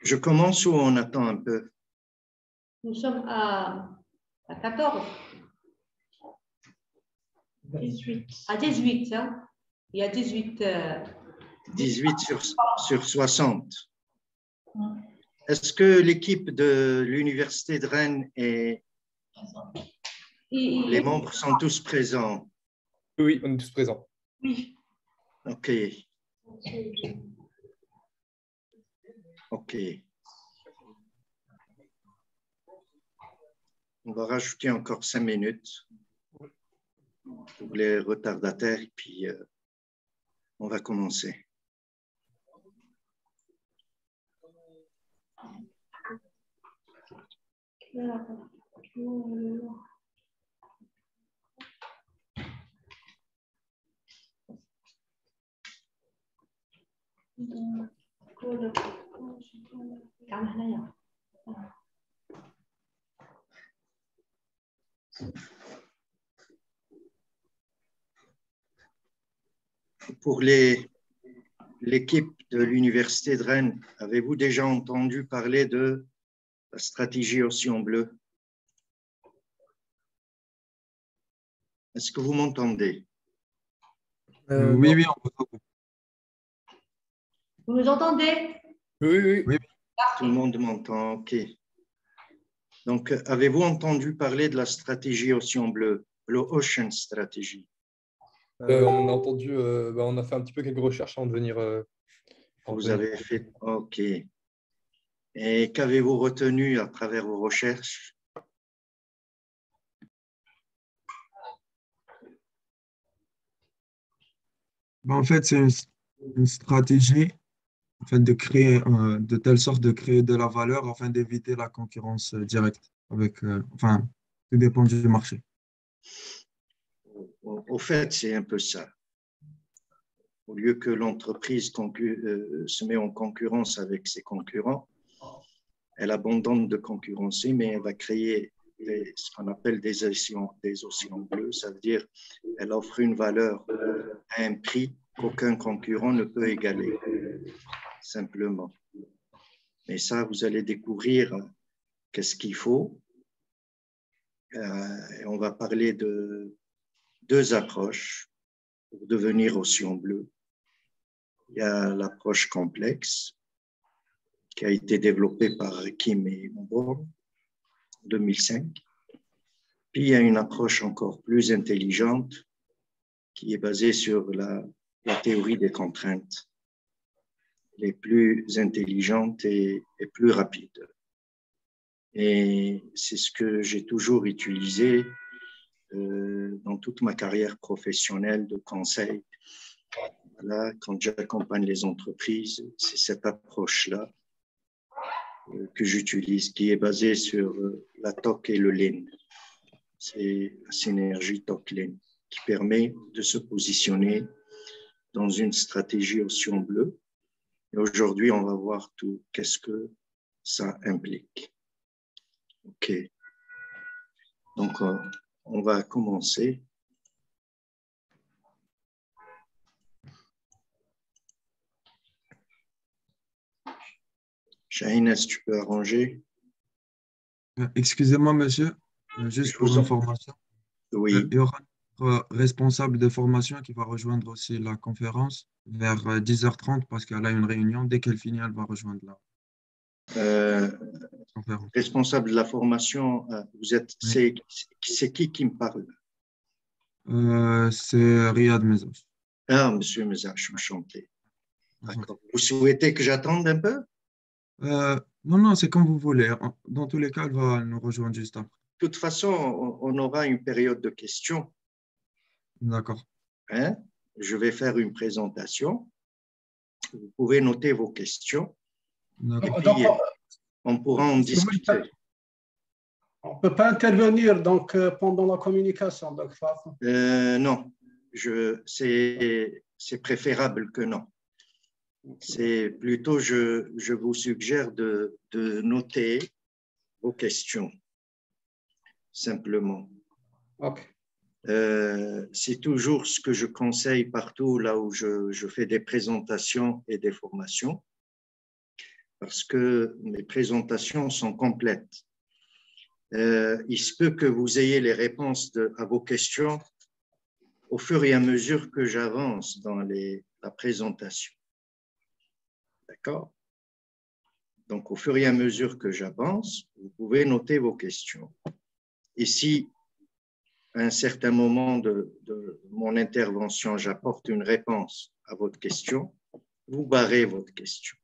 Je commence ou on attend un peu? Nous sommes à 14. 18. À 18, hein? Il y a 18. 18 sur 60. Est-ce que l'équipe de l'Université de Rennes et les membres sont tous présents? Oui, on est tous présents. Oui. OK. OK. On va rajouter encore 5 minutes pour les retardataires et puis on va commencer. Pour l'équipe de l'Université de Rennes, avez-vous déjà entendu parler de la stratégie Océan Bleu? Est-ce que vous m'entendez? Oui, oui, on vous entend. Vous nous entendez? Oui. Tout le monde m'entend, OK. Donc, avez-vous entendu parler de la stratégie Océan Bleu, Blue Ocean Strategy? On a entendu, on a fait un petit peu quelques recherches avant de venir. Vous avez fait, OK. Et qu'avez-vous retenu à travers vos recherches? En fait, c'est une stratégie afin de créer, de telle sorte de créer de la valeur afin d'éviter la concurrence directe avec, enfin, tout dépend du marché. Au fait, c'est un peu ça. Au lieu que l'entreprise se met en concurrence avec ses concurrents, elle abandonne de concurrencer, mais elle va créer ce qu'on appelle des océans bleus. Ça veut dire qu'elle offre une valeur à un prix qu'aucun concurrent ne peut égaler, simplement. Mais ça, vous allez découvrir qu'est-ce qu'il faut. On va parler de 2 approches pour devenir océan bleu. Il y a l'approche complexe qui a été développée par Kim et Monborn en 2005. Puis il y a une approche encore plus intelligente qui est basée sur la théorie des contraintes, les plus intelligentes et plus rapides. Et c'est ce que j'ai toujours utilisé dans toute ma carrière professionnelle de conseil. Voilà, quand j'accompagne les entreprises, c'est cette approche-là que j'utilise, qui est basée sur la TOC et le Lean. C'est la synergie TOC-Lean qui permet de se positionner dans une stratégie Océan Bleu. Et aujourd'hui, on va voir tout, qu'est-ce que ça implique. OK. Donc, on va commencer. Chahine, est-ce que tu peux arranger? Excusez-moi, monsieur, juste pour information. Oui. Il y aura notre responsable de formation qui va rejoindre aussi la conférence vers 10h30 parce qu'elle a une réunion. Dès qu'elle finit, elle va rejoindre la conférence. Responsable de la formation, vous êtes, Oui. c'est qui me parle? C'est Riyad Mezouch. Ah, monsieur Mezach, enchanté. D'accord. Vous souhaitez que j'attende un peu? Non, c'est comme vous voulez. Dans tous les cas, elle va nous rejoindre juste après. De toute façon, on aura une période de questions. D'accord. Hein? Je vais faire une présentation. Vous pouvez noter vos questions. Et puis, on pourra en discuter. On ne peut pas intervenir donc, pendant la communication. Donc, non, c'est préférable que non. C'est plutôt, je vous suggère de noter vos questions, simplement. OK. C'est toujours ce que je conseille partout là où je fais des présentations et des formations, parce que mes présentations sont complètes. Il se peut que vous ayez les réponses à vos questions au fur et à mesure que j'avance dans la présentation. D'accord? Donc, au fur et à mesure que j'avance, vous pouvez noter vos questions. Et si, à un certain moment de mon intervention, j'apporte une réponse à votre question, vous barrez votre question.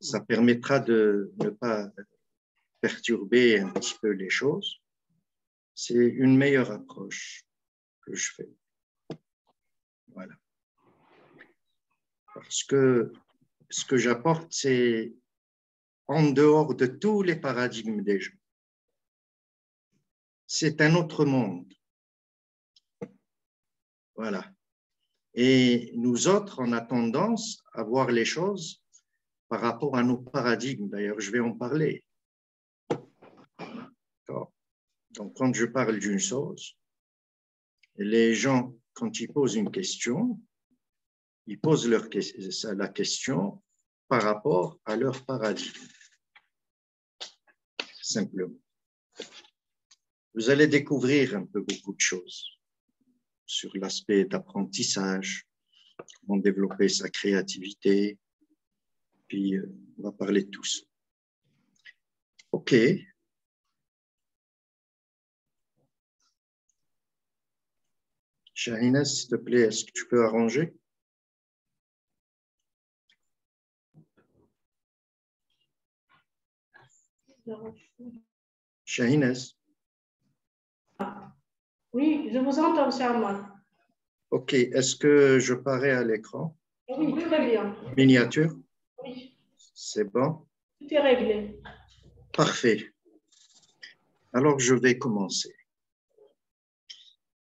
Ça permettra de ne pas perturber un petit peu les choses. C'est une meilleure approche que je fais. Voilà. Parce que ce que j'apporte, c'est en dehors de tous les paradigmes des gens. C'est un autre monde. Voilà. Et nous autres, on a tendance à voir les choses par rapport à nos paradigmes. D'ailleurs, je vais en parler. Donc, quand je parle d'une chose, les gens, quand ils posent une question, ils posent la question par rapport à leur paradigme. Simplement. Vous allez découvrir un peu beaucoup de choses sur l'aspect d'apprentissage, comment développer sa créativité, puis on va parler de tout ça. OK. Shahina, s'il te plaît, est-ce que tu peux arranger? Shahina. Oui, je vous entends, Charman. OK. Est-ce que je parais à l'écran? Oui, très bien. Miniature? Oui, C'est bon? tout est réglé. Parfait. Alors, je vais commencer.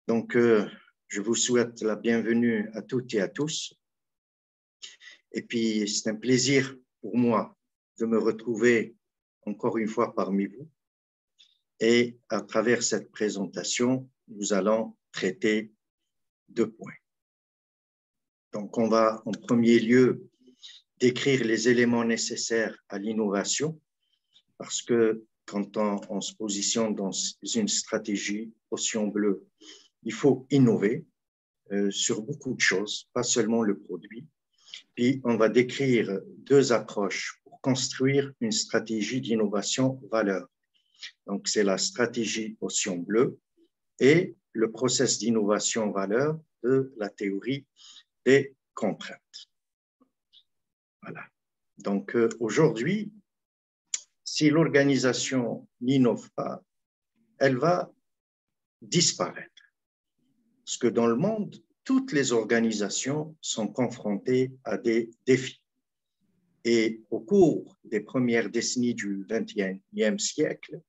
Donc, je vous souhaite la bienvenue à toutes et à tous. Et puis, c'est un plaisir pour moi de me retrouver encore une fois parmi vous. Et à travers cette présentation, nous allons traiter 2 points. Donc, on va en premier lieu décrire les éléments nécessaires à l'innovation, parce que quand on se positionne dans une stratégie Océan Bleu, il faut innover sur beaucoup de choses, pas seulement le produit. Puis, on va décrire 2 approches pour construire une stratégie d'innovation valeur. Donc, c'est la stratégie Océan Bleu et le process d'innovation valeur de la théorie des contraintes. Voilà. Donc, aujourd'hui, si l'organisation n'innove pas, elle va disparaître. Parce que dans le monde, toutes les organisations sont confrontées à des défis. Et au cours des premières décennies du XXIe siècle,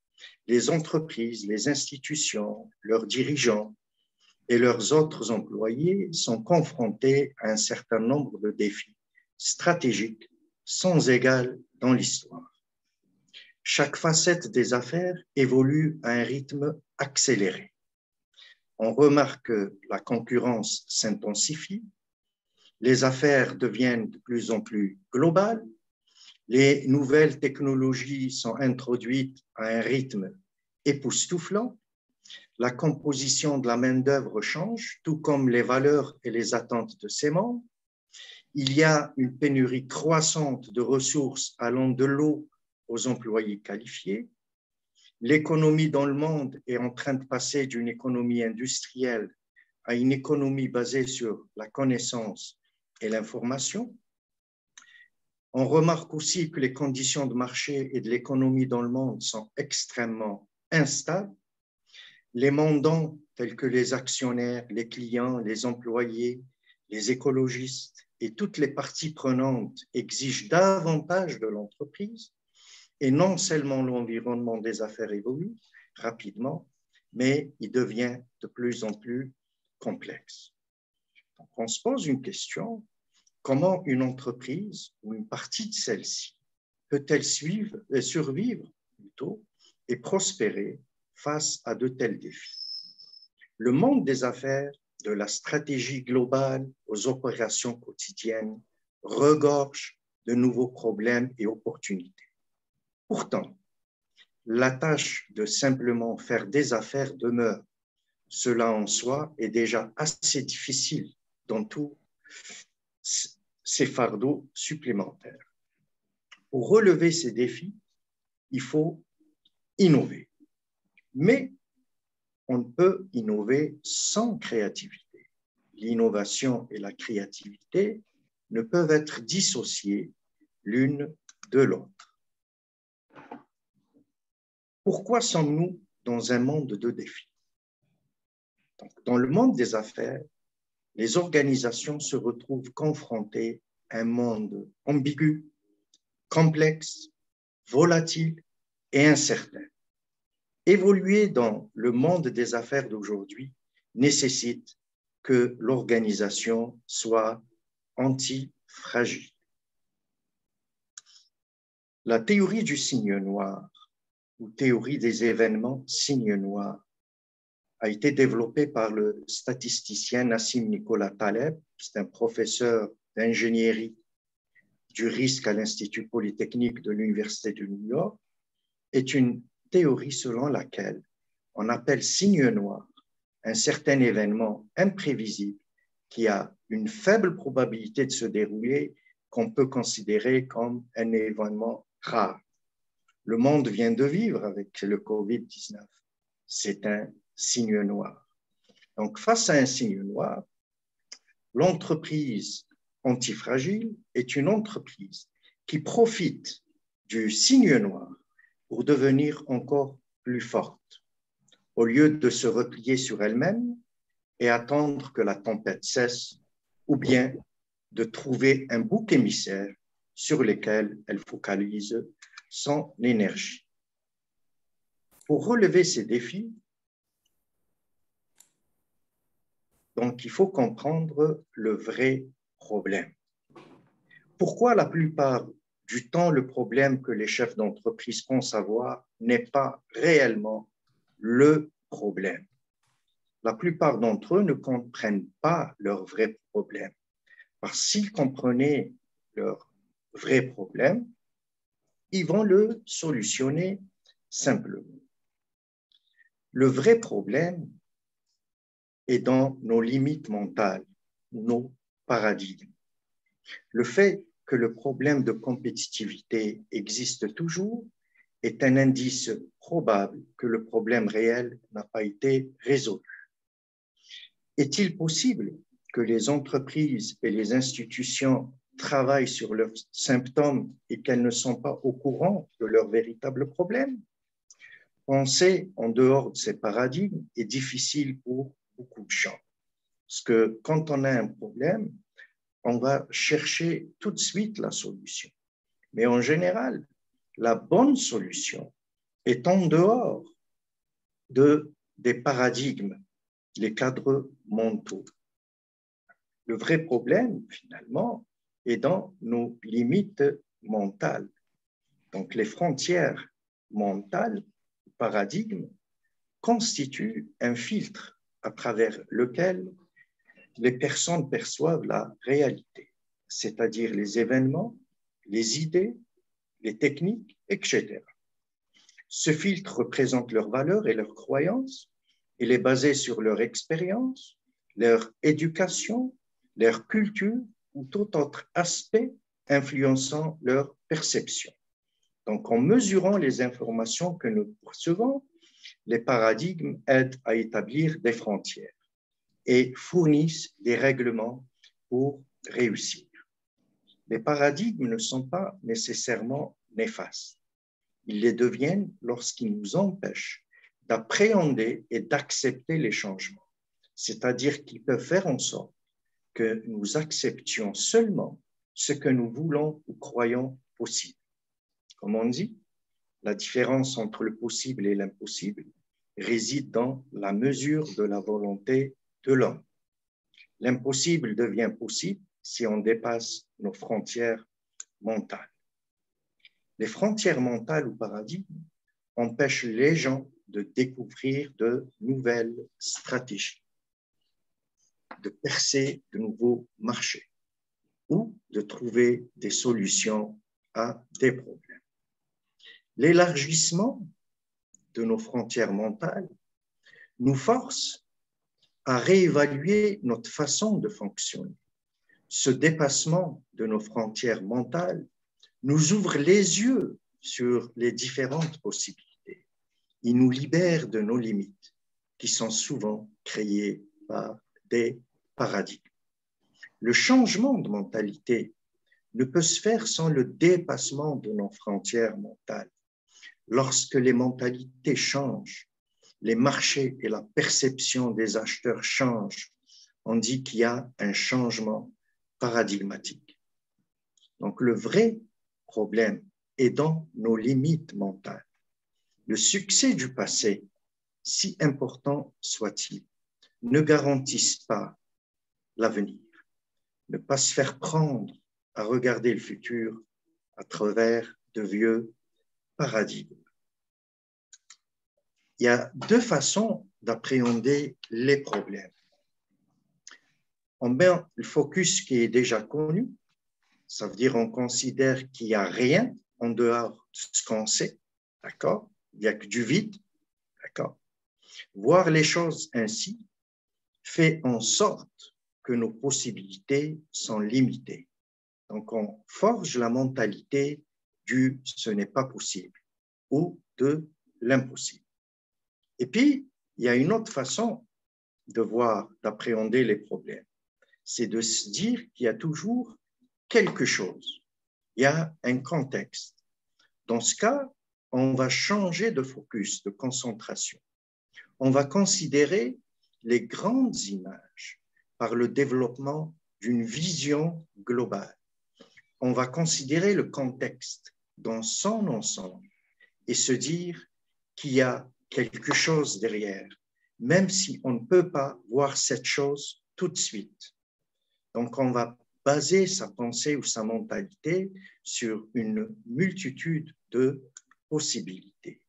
les entreprises, les institutions, leurs dirigeants et leurs autres employés sont confrontés à un certain nombre de défis stratégiques sans égal dans l'histoire. Chaque facette des affaires évolue à un rythme accéléré. On remarque que la concurrence s'intensifie, les affaires deviennent de plus en plus globales, les nouvelles technologies sont introduites à un rythme époustouflant, la composition de la main-d'œuvre change, tout comme les valeurs et les attentes de ses membres. Il y a une pénurie croissante de ressources allant de l'eau aux employés qualifiés. L'économie dans le monde est en train de passer d'une économie industrielle à une économie basée sur la connaissance et l'information. On remarque aussi que les conditions de marché et de l'économie dans le monde sont extrêmement instables. Les mandants, tels que les actionnaires, les clients, les employés, les écologistes et toutes les parties prenantes exigent davantage de l'entreprise. Et non seulement l'environnement des affaires évolue rapidement, mais il devient de plus en plus complexe. Donc, on se pose une question, comment une entreprise ou une partie de celle-ci peut-elle survivre plutôt et prospérer face à de tels défis. Le monde des affaires, de la stratégie globale aux opérations quotidiennes, regorge de nouveaux problèmes et opportunités. Pourtant, la tâche de simplement faire des affaires demeure. Cela en soi est déjà assez difficile dans tous ces fardeaux supplémentaires. Pour relever ces défis, il faut innover. Mais on ne peut innover sans créativité. L'innovation et la créativité ne peuvent être dissociées l'une de l'autre. Pourquoi sommes-nous dans un monde de défis? Dans le monde des affaires, les organisations se retrouvent confrontées à un monde ambigu, complexe, volatile et incertain. Évoluer dans le monde des affaires d'aujourd'hui nécessite que l'organisation soit anti-fragile. La théorie du signe noir ou théorie des événements signe noir a été développée par le statisticien Nassim Nicolas Taleb, c'est un professeur d'ingénierie du risque à l'Institut Polytechnique de l'Université de New York, est une théorie selon laquelle on appelle signe noir un certain événement imprévisible qui a une faible probabilité de se dérouler qu'on peut considérer comme un événement rare. Le monde vient de vivre avec le COVID-19. C'est un signe noir. Donc, face à un signe noir, l'entreprise antifragile est une entreprise qui profite du signe noir pour devenir encore plus forte, au lieu de se replier sur elle-même et attendre que la tempête cesse, ou bien de trouver un bouc émissaire sur lequel elle focalise son énergie. Pour relever ces défis, donc il faut comprendre le vrai problème. Pourquoi la plupart du temps, le problème que les chefs d'entreprise pensent avoir n'est pas réellement le problème? La plupart d'entre eux ne comprennent pas leur vrai problème. Parce s'ils comprenaient leur vrai problème, ils vont le solutionner simplement. Le vrai problème est dans nos limites mentales, nos paradigmes. Le fait que le problème de compétitivité existe toujours est un indice probable que le problème réel n'a pas été résolu. Est-il possible que les entreprises et les institutions travaillent sur leurs symptômes et qu'elles ne sont pas au courant de leurs véritables problèmes? Penser en dehors de ces paradigmes est difficile pour beaucoup de gens. Parce que quand on a un problème, on va chercher tout de suite la solution. Mais en général, la bonne solution est en dehors des paradigmes, les cadres mentaux. Le vrai problème, finalement, est dans nos limites mentales. Donc, les frontières mentales, paradigmes, constituent un filtre à travers lequel les personnes perçoivent la réalité, c'est-à-dire les événements, les idées, les techniques, etc. Ce filtre représente leurs valeurs et leurs croyances. Il est basé sur leur expérience, leur éducation, leur culture ou tout autre aspect influençant leur perception. Donc, en mesurant les informations que nous recevons, les paradigmes aident à établir des frontières et fournissent des règlements pour réussir. Les paradigmes ne sont pas nécessairement néfastes. Ils les deviennent lorsqu'ils nous empêchent d'appréhender et d'accepter les changements, c'est-à-dire qu'ils peuvent faire en sorte que nous acceptions seulement ce que nous voulons ou croyons possible. Comme on dit, la différence entre le possible et l'impossible réside dans la mesure de la volonté de l'homme. L'impossible devient possible si on dépasse nos frontières mentales. Les frontières mentales ou paradigmes empêchent les gens de découvrir de nouvelles stratégies, de percer de nouveaux marchés ou de trouver des solutions à des problèmes. L'élargissement de nos frontières mentales nous force à réévaluer notre façon de fonctionner. Ce dépassement de nos frontières mentales nous ouvre les yeux sur les différentes possibilités. Il nous libère de nos limites qui sont souvent créées par des paradigmes. Le changement de mentalité ne peut se faire sans le dépassement de nos frontières mentales. Lorsque les mentalités changent, les marchés et la perception des acheteurs changent, on dit qu'il y a un changement paradigmatique. Donc, le vrai problème est dans nos limites mentales. Le succès du passé, si important soit-il, ne garantisse pas l'avenir. Ne pas se faire prendre à regarder le futur à travers de vieux paradigmes. Il y a deux façons d'appréhender les problèmes. On met le focus qui est déjà connu, ça veut dire on considère qu'il n'y a rien en dehors de ce qu'on sait, d'accord? Il n'y a que du vide, d'accord? Voir les choses ainsi fait en sorte que nos possibilités sont limitées. Donc, on forge la mentalité du « ce n'est pas possible » ou de l'impossible. Et puis, il y a une autre façon de voir, d'appréhender les problèmes. C'est de se dire qu'il y a toujours quelque chose. Il y a un contexte. Dans ce cas, on va changer de focus, de concentration. On va considérer les grandes images par le développement d'une vision globale. On va considérer le contexte dans son ensemble et se dire qu'il y a quelque chose derrière, même si on ne peut pas voir cette chose tout de suite. Donc, on va baser sa pensée ou sa mentalité sur une multitude de possibilités.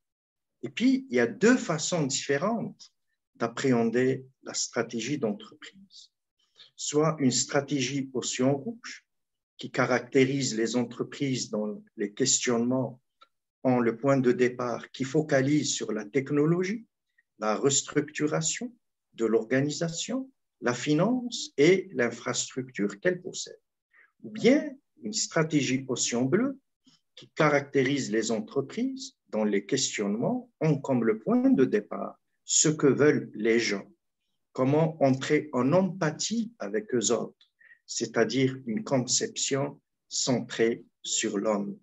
Et puis, il y a deux façons différentes d'appréhender la stratégie d'entreprise. Soit une stratégie potion rouge qui caractérise les entreprises dans les questionnements en le point de départ qui focalise sur la technologie, la restructuration de l'organisation, la finance et l'infrastructure qu'elle possède. Ou bien une stratégie potion bleue qui caractérise les entreprises dans les questionnements ont comme le point de départ ce que veulent les gens, comment entrer en empathie avec eux autres, c'est-à-dire une conception centrée sur l'homme.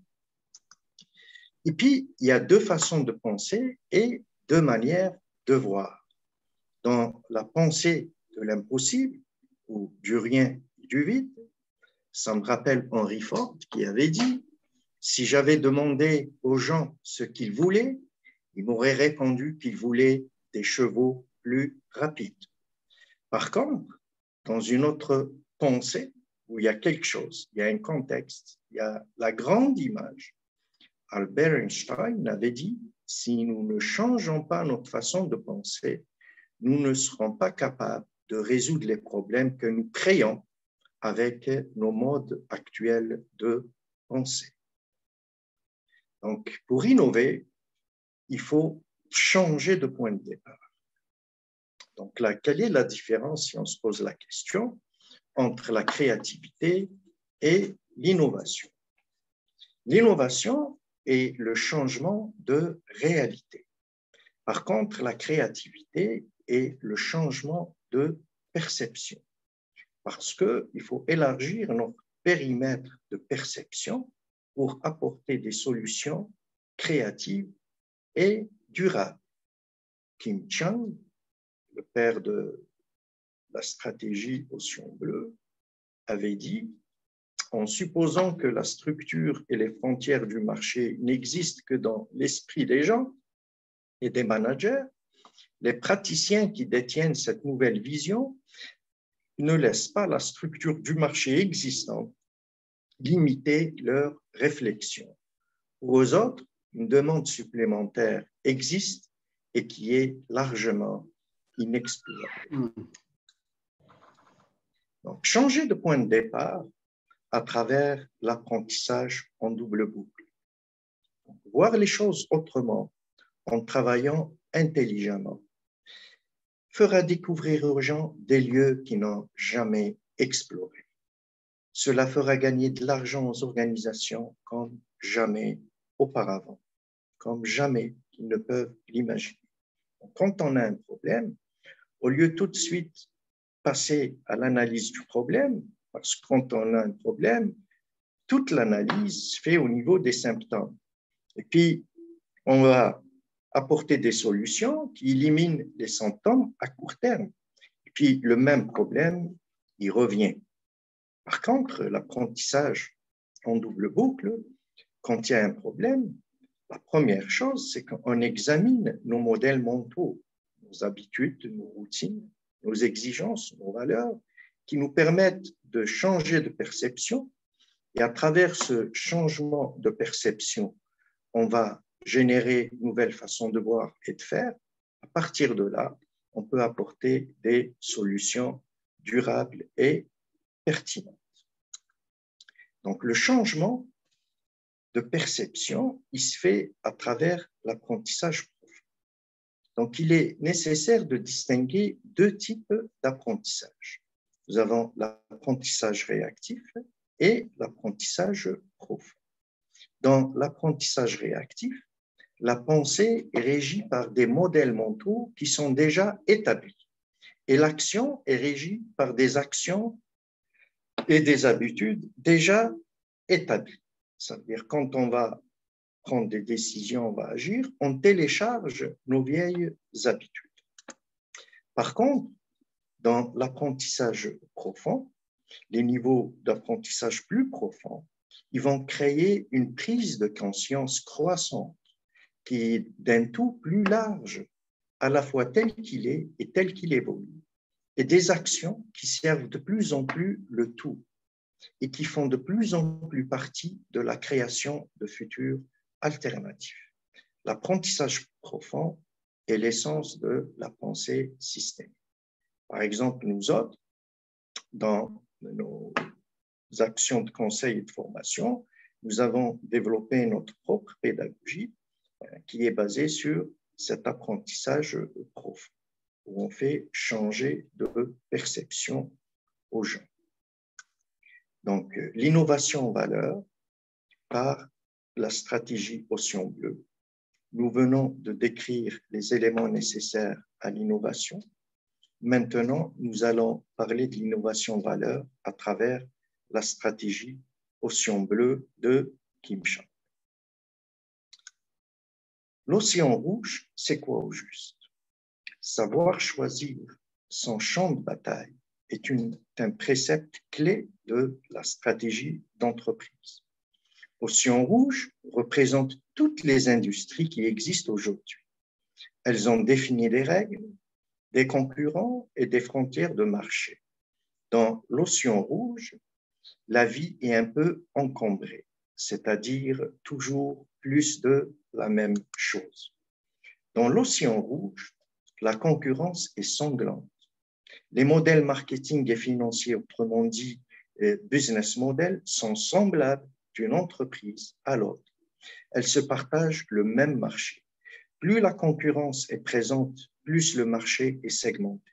Et puis, il y a deux façons de penser et deux manières de voir. Dans la pensée de l'impossible ou du rien et du vide, ça me rappelle Henry Ford qui avait dit « Si j'avais demandé aux gens ce qu'ils voulaient, ils m'auraient répondu qu'ils voulaient des chevaux plus rapides. » Par contre, dans une autre pensée où il y a quelque chose, il y a un contexte, il y a la grande image, Albert Einstein avait dit « Si nous ne changeons pas notre façon de penser, nous ne serons pas capables de résoudre les problèmes que nous créons avec nos modes actuels de pensée. » Donc, pour innover, il faut changer de point de départ. Donc là, quelle est la différence, si on se pose la question, entre la créativité et l'innovation? L'innovation est le changement de réalité. Par contre, la créativité est le changement de perception. Parce qu'il faut élargir notre périmètre de perception pour apporter des solutions créatives et durables. Kim Chang, le père de la stratégie Ocean Bleu, avait dit « En supposant que la structure et les frontières du marché n'existent que dans l'esprit des gens et des managers, les praticiens qui détiennent cette nouvelle vision ne laissent pas la structure du marché existant limiter leur réflexion. Pour eux autres, une demande supplémentaire existe et qui est largement inexplorée. Donc, changer de point de départ à travers l'apprentissage en double boucle. Voir les choses autrement en travaillant intelligemment fera découvrir aux gens des lieux qu'ils n'ont jamais explorés. Cela fera gagner de l'argent aux organisations comme jamais auparavant, comme jamais ils ne peuvent l'imaginer. Quand on a un problème, au lieu tout de suite passer à l'analyse du problème, parce que quand on a un problème, toute l'analyse se fait au niveau des symptômes. Et puis, on va apporter des solutions qui éliminent les symptômes à court terme. Et puis, le même problème, il revient. Par contre, l'apprentissage en double boucle, quand il y a un problème, la première chose, c'est qu'on examine nos modèles mentaux, nos habitudes, nos routines, nos exigences, nos valeurs, qui nous permettent de changer de perception. Et à travers ce changement de perception, on va générer une nouvelle façon de voir et de faire. À partir de là, on peut apporter des solutions durables et pertinentes. Donc, le changement de perception, il se fait à travers l'apprentissage profond. Donc, il est nécessaire de distinguer deux types d'apprentissage. Nous avons l'apprentissage réactif et l'apprentissage profond. Dans l'apprentissage réactif, la pensée est régie par des modèles mentaux qui sont déjà établis et l'action est régie par des actions et des habitudes déjà établies. Ça veut dire quand on va prendre des décisions, on va agir, on télécharge nos vieilles habitudes. Par contre, dans l'apprentissage profond, les niveaux d'apprentissage plus profonds, ils vont créer une prise de conscience croissante qui est d'un tout plus large, à la fois tel qu'il est et tel qu'il évolue, et des actions qui servent de plus en plus le tout et qui font de plus en plus partie de la création de futurs alternatifs. L'apprentissage profond est l'essence de la pensée systémique. Par exemple, nous autres, dans nos actions de conseil et de formation, nous avons développé notre propre pédagogie qui est basée sur cet apprentissage profond, où on fait changer de perception aux gens. Donc, l'innovation en valeur par la stratégie Océan Bleu. Nous venons de décrire les éléments nécessaires à l'innovation. Maintenant, nous allons parler de l'innovation valeur à travers la stratégie Océan Bleu de Kim Champ. L'océan rouge, c'est quoi au juste? Savoir choisir son champ de bataille est un précepte clé de la stratégie d'entreprise. Océan rouge représente toutes les industries qui existent aujourd'hui. Elles ont défini des règles, des concurrents et des frontières de marché. Dans l'océan rouge, la vie est un peu encombrée, c'est-à-dire toujours plus de la même chose. Dans l'océan rouge, la concurrence est sanglante. Les modèles marketing et financiers, autrement dit business models, sont semblables d'une entreprise à l'autre. Elles se partagent le même marché. Plus la concurrence est présente, plus le marché est segmenté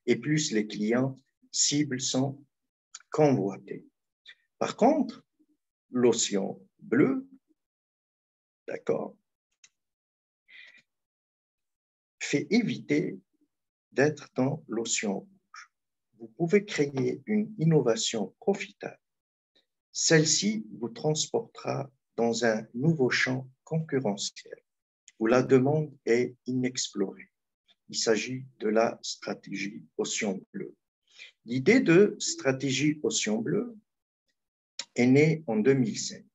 et plus les clients cibles sont convoités. Par contre, l'océan bleu, d'accord, fait éviter d'être dans l'océan rouge. Vous pouvez créer une innovation profitable. Celle-ci vous transportera dans un nouveau champ concurrentiel où la demande est inexplorée. Il s'agit de la stratégie Océan Bleu. L'idée de stratégie Océan Bleu est née en 2005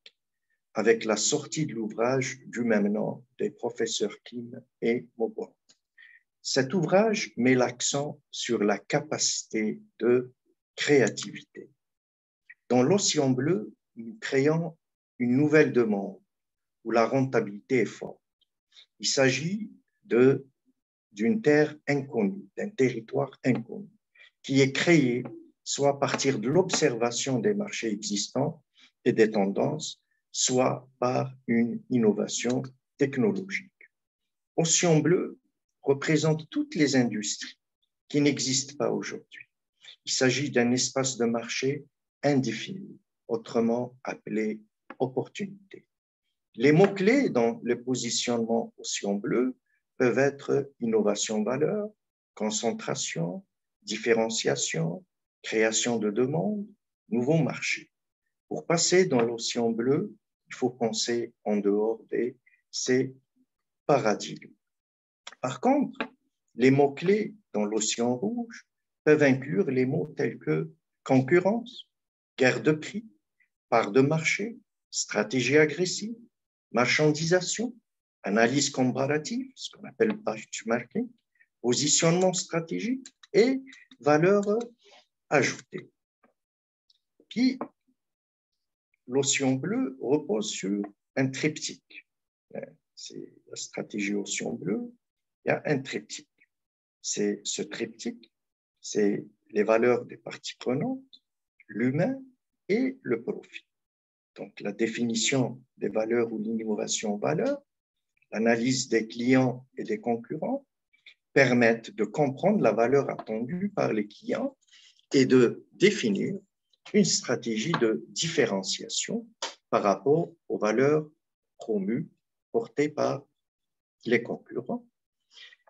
avec la sortie de l'ouvrage du même nom des professeurs Kim et Maubois. Cet ouvrage met l'accent sur la capacité de créativité. Dans l'océan bleu, nous créons une nouvelle demande où la rentabilité est forte. Il s'agit d'une terre inconnue, d'un territoire inconnu, qui est créé soit à partir de l'observation des marchés existants et des tendances, soit par une innovation technologique. Océan bleu représente toutes les industries qui n'existent pas aujourd'hui. Il s'agit d'un espace de marché indéfini, autrement appelé opportunité. Les mots-clés dans le positionnement océan bleu peuvent être innovation-valeur, concentration, différenciation, création de demande, nouveaux marchés. Pour passer dans l'océan bleu, il faut penser en dehors de ces paradigmes. Par contre, les mots-clés dans l'océan rouge peuvent inclure les mots tels que concurrence, guerre de prix, part de marché, stratégie agressive, marchandisation, analyse comparative, ce qu'on appelle benchmarking, positionnement stratégique et valeur ajoutée. Puis, l'océan bleu repose sur un triptyque. C'est la stratégie océan bleu, il y a un triptyque. C'est ce triptyque, c'est les valeurs des parties prenantes, l'humain et le profit. Donc, la définition des valeurs ou l'innovation-valeur, l'analyse des clients et des concurrents permettent de comprendre la valeur attendue par les clients et de définir une stratégie de différenciation par rapport aux valeurs promues, portées par les concurrents.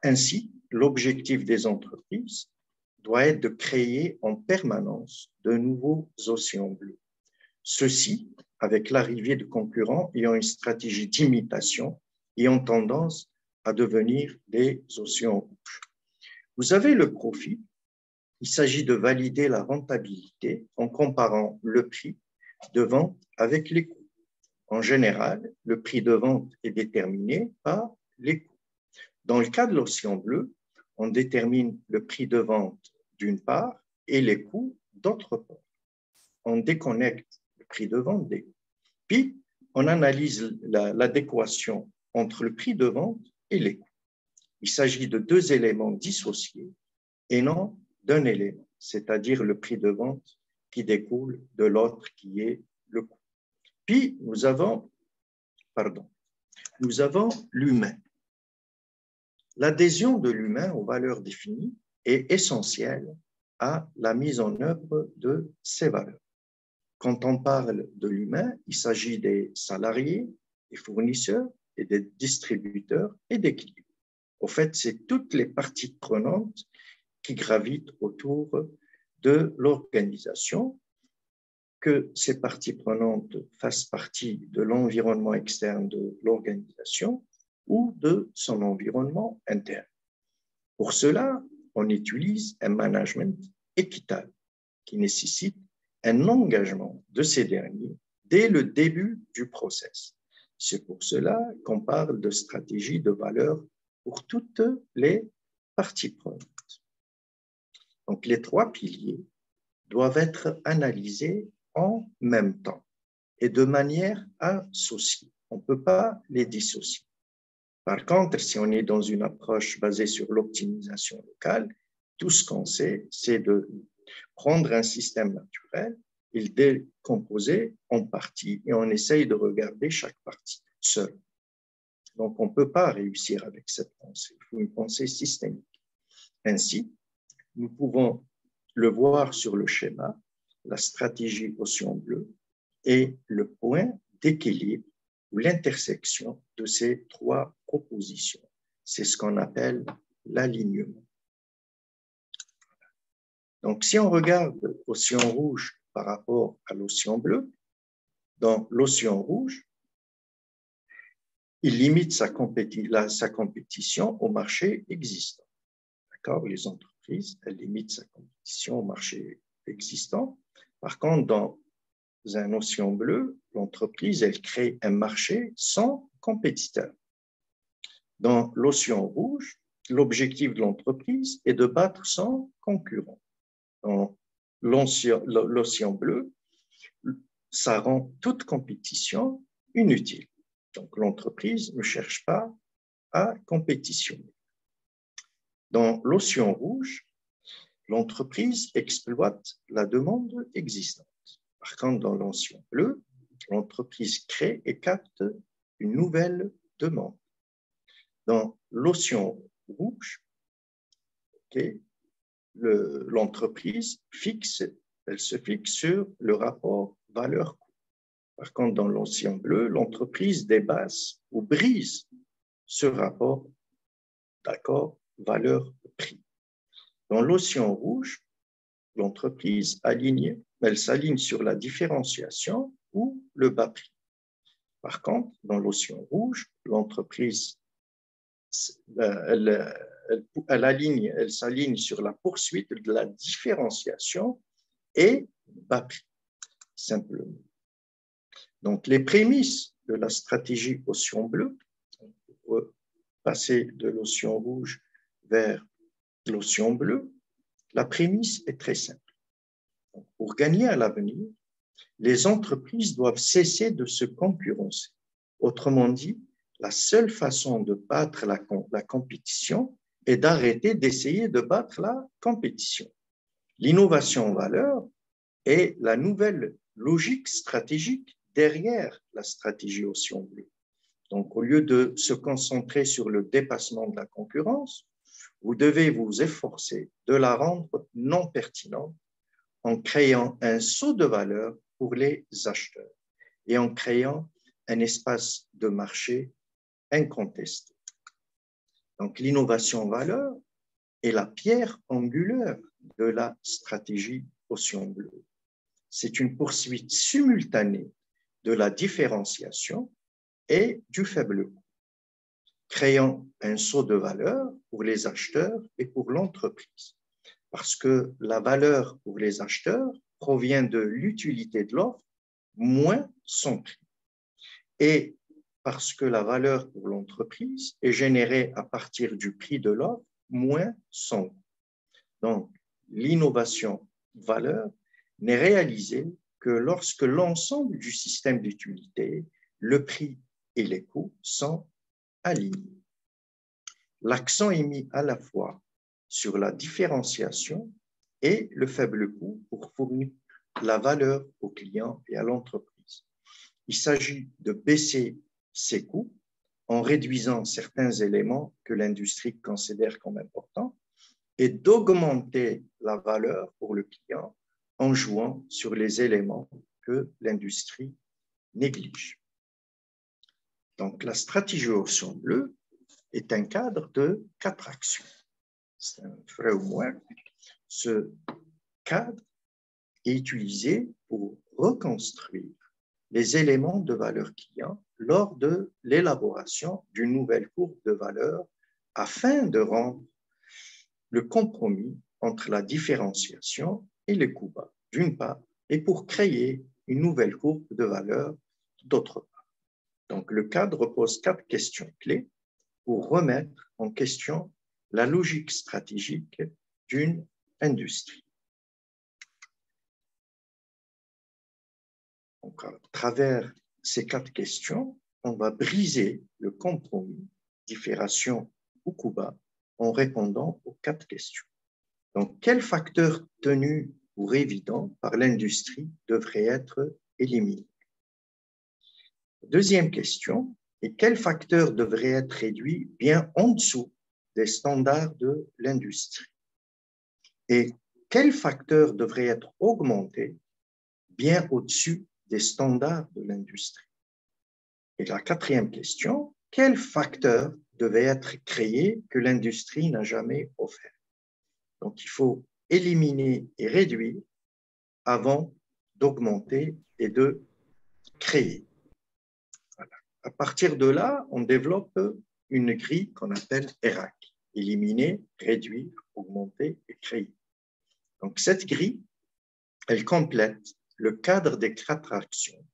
Ainsi, l'objectif des entreprises doit être de créer en permanence de nouveaux océans bleus. Ceci avec l'arrivée de concurrents ayant une stratégie d'imitation et ont tendance à devenir des océans rouges. Vous avez le profit. Il s'agit de valider la rentabilité en comparant le prix de vente avec les coûts. En général, le prix de vente est déterminé par les coûts. Dans le cas de l'océan bleu, on détermine le prix de vente d'une part et les coûts d'autre part. On déconnecte le prix de vente des coûts. Puis, on analyse l'adéquation entre le prix de vente et les coûts. Il s'agit de deux éléments dissociés et non d'un élément, c'est-à-dire le prix de vente qui découle de l'autre qui est le coût. Puis, nous avons l'humain. L'adhésion de l'humain aux valeurs définies est essentielle à la mise en œuvre de ces valeurs. Quand on parle de l'humain, il s'agit des salariés, des fournisseurs et des distributeurs et des clients. Au fait, c'est toutes les parties prenantes qui gravitent autour de l'organisation, que ces parties prenantes fassent partie de l'environnement externe de l'organisation ou de son environnement interne. Pour cela, on utilise un management équitable qui nécessite un engagement de ces derniers dès le début du process. C'est pour cela qu'on parle de stratégie de valeur pour toutes les parties prenantes. Donc, les trois piliers doivent être analysés en même temps et de manière associée. On ne peut pas les dissocier. Par contre, si on est dans une approche basée sur l'optimisation locale, tout ce qu'on sait, c'est de prendre un système naturel et le décomposer en parties et on essaye de regarder chaque partie seule. Donc, on ne peut pas réussir avec cette pensée. Il faut une pensée systémique. Ainsi, nous pouvons le voir sur le schéma, la stratégie océan bleu est le point d'équilibre ou l'intersection de ces trois propositions. C'est ce qu'on appelle l'alignement. Donc, si on regarde l'océan rouge par rapport à l'océan bleu, dans l'océan rouge, il limite sa compétition au marché existant. D'accord? Les entreprises, elles limitent sa compétition au marché existant. Par contre, dans un océan bleu, l'entreprise, elle crée un marché sans compétiteur. Dans l'océan rouge, l'objectif de l'entreprise est de battre son concurrent. Dans l'océan bleu, ça rend toute compétition inutile. Donc, l'entreprise ne cherche pas à compétitionner. Dans l'océan rouge, l'entreprise exploite la demande existante. Par contre, dans l'océan bleu, l'entreprise crée et capte une nouvelle demande. Dans l'océan rouge, l'entreprise elle se fixe sur le rapport valeur-coût. Par contre, dans l'océan bleu, l'entreprise dépasse ou brise ce rapport, d'accord, valeur-prix. Dans l'océan rouge, l'entreprise elle s'aligne sur la différenciation ou le bas prix. Par contre, dans l'océan rouge, l'entreprise elle s'aligne sur la poursuite de la différenciation et bas prix, simplement. Donc, les prémices de la stratégie océan bleu, pour passer de l'océan rouge vers l'océan bleu, la prémisse est très simple. Donc, pour gagner à l'avenir, les entreprises doivent cesser de se concurrencer. Autrement dit, la seule façon de battre la compétition est d'arrêter d'essayer de battre la compétition. L'innovation en valeur est la nouvelle logique stratégique derrière la stratégie océan bleu. Donc, au lieu de se concentrer sur le dépassement de la concurrence, vous devez vous efforcer de la rendre non pertinente en créant un saut de valeur pour les acheteurs et en créant un espace de marché incontesté. Donc, l'innovation en valeur est la pierre angulaire de la stratégie océan bleu. C'est une poursuite simultanée de la différenciation et du faible coût, créant un saut de valeur pour les acheteurs et pour l'entreprise. Parce que la valeur pour les acheteurs provient de l'utilité de l'offre moins son prix. Et parce que la valeur pour l'entreprise est générée à partir du prix de l'offre moins son coût. Donc, l'innovation valeur n'est réalisée que lorsque l'ensemble du système d'utilité, le prix et les coûts sont alignés. L'accent est mis à la fois sur la différenciation et le faible coût pour fournir la valeur aux clients et à l'entreprise. Il s'agit de baisser ses coûts en réduisant certains éléments que l'industrie considère comme importants et d'augmenter la valeur pour le client en jouant sur les éléments que l'industrie néglige. Donc, la stratégie océan bleu est un cadre de 4 actions. C'est un framework. Ce cadre est utilisé pour reconstruire les éléments de valeur client lors de l'élaboration d'une nouvelle courbe de valeur afin de rendre le compromis entre la différenciation et les coûts bas, d'une part, et pour créer une nouvelle courbe de valeur, d'autre part. Donc, le cadre pose 4 questions clés pour remettre en question la logique stratégique d'une industrie. Donc, à travers ces 4 questions, on va briser le compromis, différenciation ou coût bas en répondant aux 4 questions. Donc, quels facteurs tenus pour évidents par l'industrie devraient être éliminés? Deuxième question, et quels facteurs devraient être réduits bien en dessous des standards de l'industrie? Et quels facteurs devraient être augmentés bien au-dessus des standards de l'industrie? Et la quatrième question, quels facteurs devaient être créés que l'industrie n'a jamais offert? Donc, il faut éliminer et réduire avant d'augmenter et de créer. Voilà. À partir de là, on développe une grille qu'on appelle ERAC. Éliminer, réduire, augmenter et créer. Donc, cette grille, elle complète le cadre des 4 actions.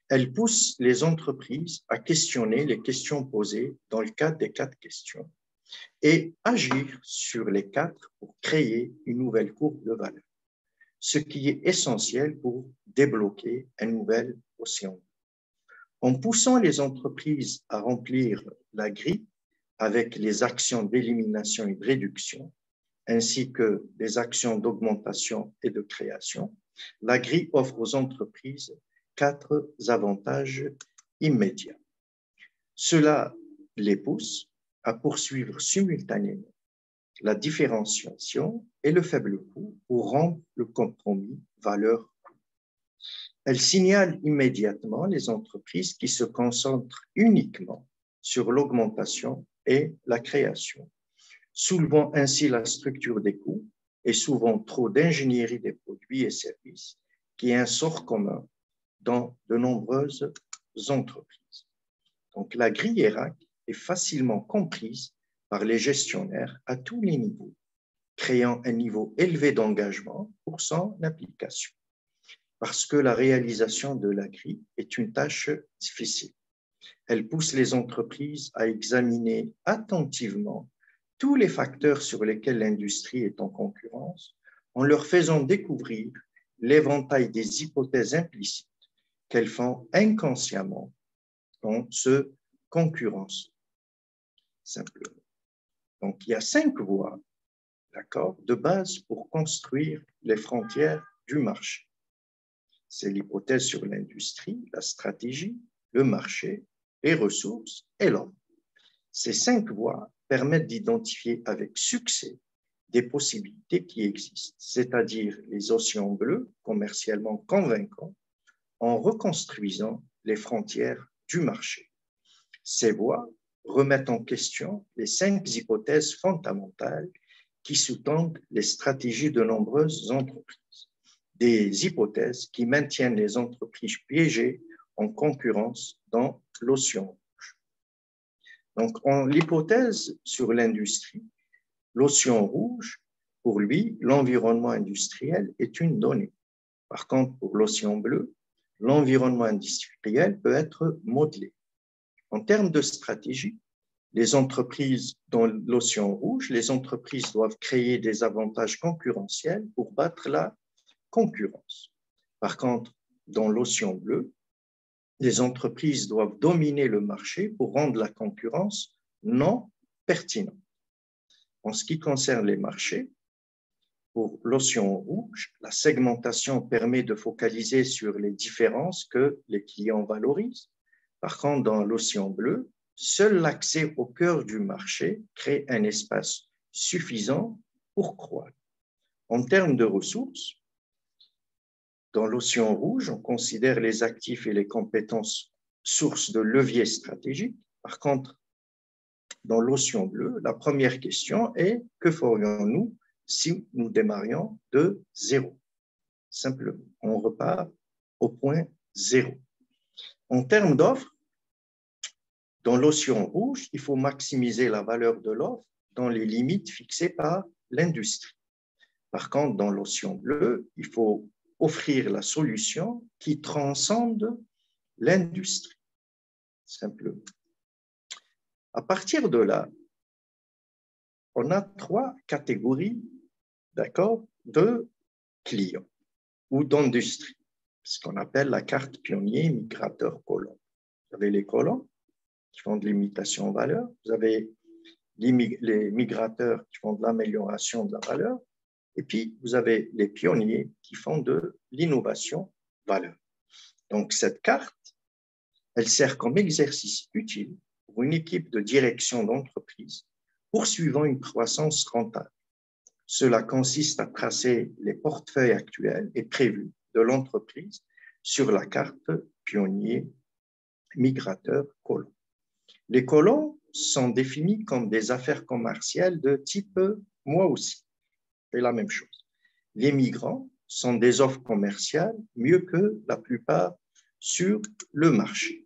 Elle pousse les entreprises à questionner les questions posées dans le cadre des 4 questions et agir sur les 4 pour créer une nouvelle courbe de valeur. ce qui est essentiel pour débloquer un nouvel océan. En poussant les entreprises à remplir la grille avec les actions d'élimination et de réduction, ainsi que des actions d'augmentation et de création, la grille offre aux entreprises 4 avantages immédiats. Cela les pousse à poursuivre simultanément la différenciation et le faible coût pour rendre le compromis valeur-coût. Elle signale immédiatement les entreprises qui se concentrent uniquement sur l'augmentation et la création, soulevant ainsi la structure des coûts et souvent trop d'ingénierie des produits et services, qui est un sort commun dans de nombreuses entreprises. Donc, la grille ERAC est facilement comprise par les gestionnaires à tous les niveaux, créant un niveau élevé d'engagement pour son application. Parce que la réalisation de la grille est une tâche difficile. Elle pousse les entreprises à examiner attentivement tous les facteurs sur lesquels l'industrie est en concurrence, en leur faisant découvrir l'éventail des hypothèses implicites qu'elles font inconsciemment dans ce concurrence. Simplement. Donc, il y a 5 voies, d'accord, de base pour construire les frontières du marché. C'est l'hypothèse sur l'industrie, la stratégie, le marché, les ressources et l'homme. Ces 5 voies permettent d'identifier avec succès des possibilités qui existent, c'est-à-dire les océans bleus commercialement convaincants, en reconstruisant les frontières du marché. Ces voies remettent en question les 5 hypothèses fondamentales qui sous-tendent les stratégies de nombreuses entreprises. Des hypothèses qui maintiennent les entreprises piégées en concurrence dans l'océan rouge. Donc, l'hypothèse sur l'industrie, l'océan rouge, pour lui, l'environnement industriel est une donnée. Par contre, pour l'océan bleu, l'environnement industriel peut être modelé. En termes de stratégie, les entreprises dans l'océan rouge, les entreprises doivent créer des avantages concurrentiels pour battre la concurrence. Par contre, dans l'océan bleu, les entreprises doivent dominer le marché pour rendre la concurrence non pertinente. En ce qui concerne les marchés, pour l'océan rouge, la segmentation permet de focaliser sur les différences que les clients valorisent. Par contre, dans l'océan bleu, seul l'accès au cœur du marché crée un espace suffisant pour croître. En termes de ressources, dans l'océan rouge, on considère les actifs et les compétences sources de leviers stratégiques. Par contre, dans l'océan bleu, la première question est que ferions-nous si nous démarrions de zéro? Simplement, on repart au point zéro. En termes d'offres, dans l'océan rouge, il faut maximiser la valeur de l'offre dans les limites fixées par l'industrie. Par contre, dans l'océan bleu, il faut offrir la solution qui transcende l'industrie, simplement. À partir de là, on a 3 catégories, d'accord, de clients ou d'industrie, ce qu'on appelle la carte pionnier, migrateur, colon. Vous avez les colons qui font de l'imitation en valeur, vous avez les migrateurs qui font de l'amélioration de la valeur, et puis vous avez les pionniers qui font de l'innovation valeur. Donc cette carte, elle sert comme exercice utile pour une équipe de direction d'entreprise poursuivant une croissance rentable. Cela consiste à tracer les portefeuilles actuels et prévus de l'entreprise sur la carte pionnier, migrateur, colon. Les colons sont définis comme des affaires commerciales de type « moi aussi ». C'est la même chose. Les migrants sont des offres commerciales mieux que la plupart sur le marché.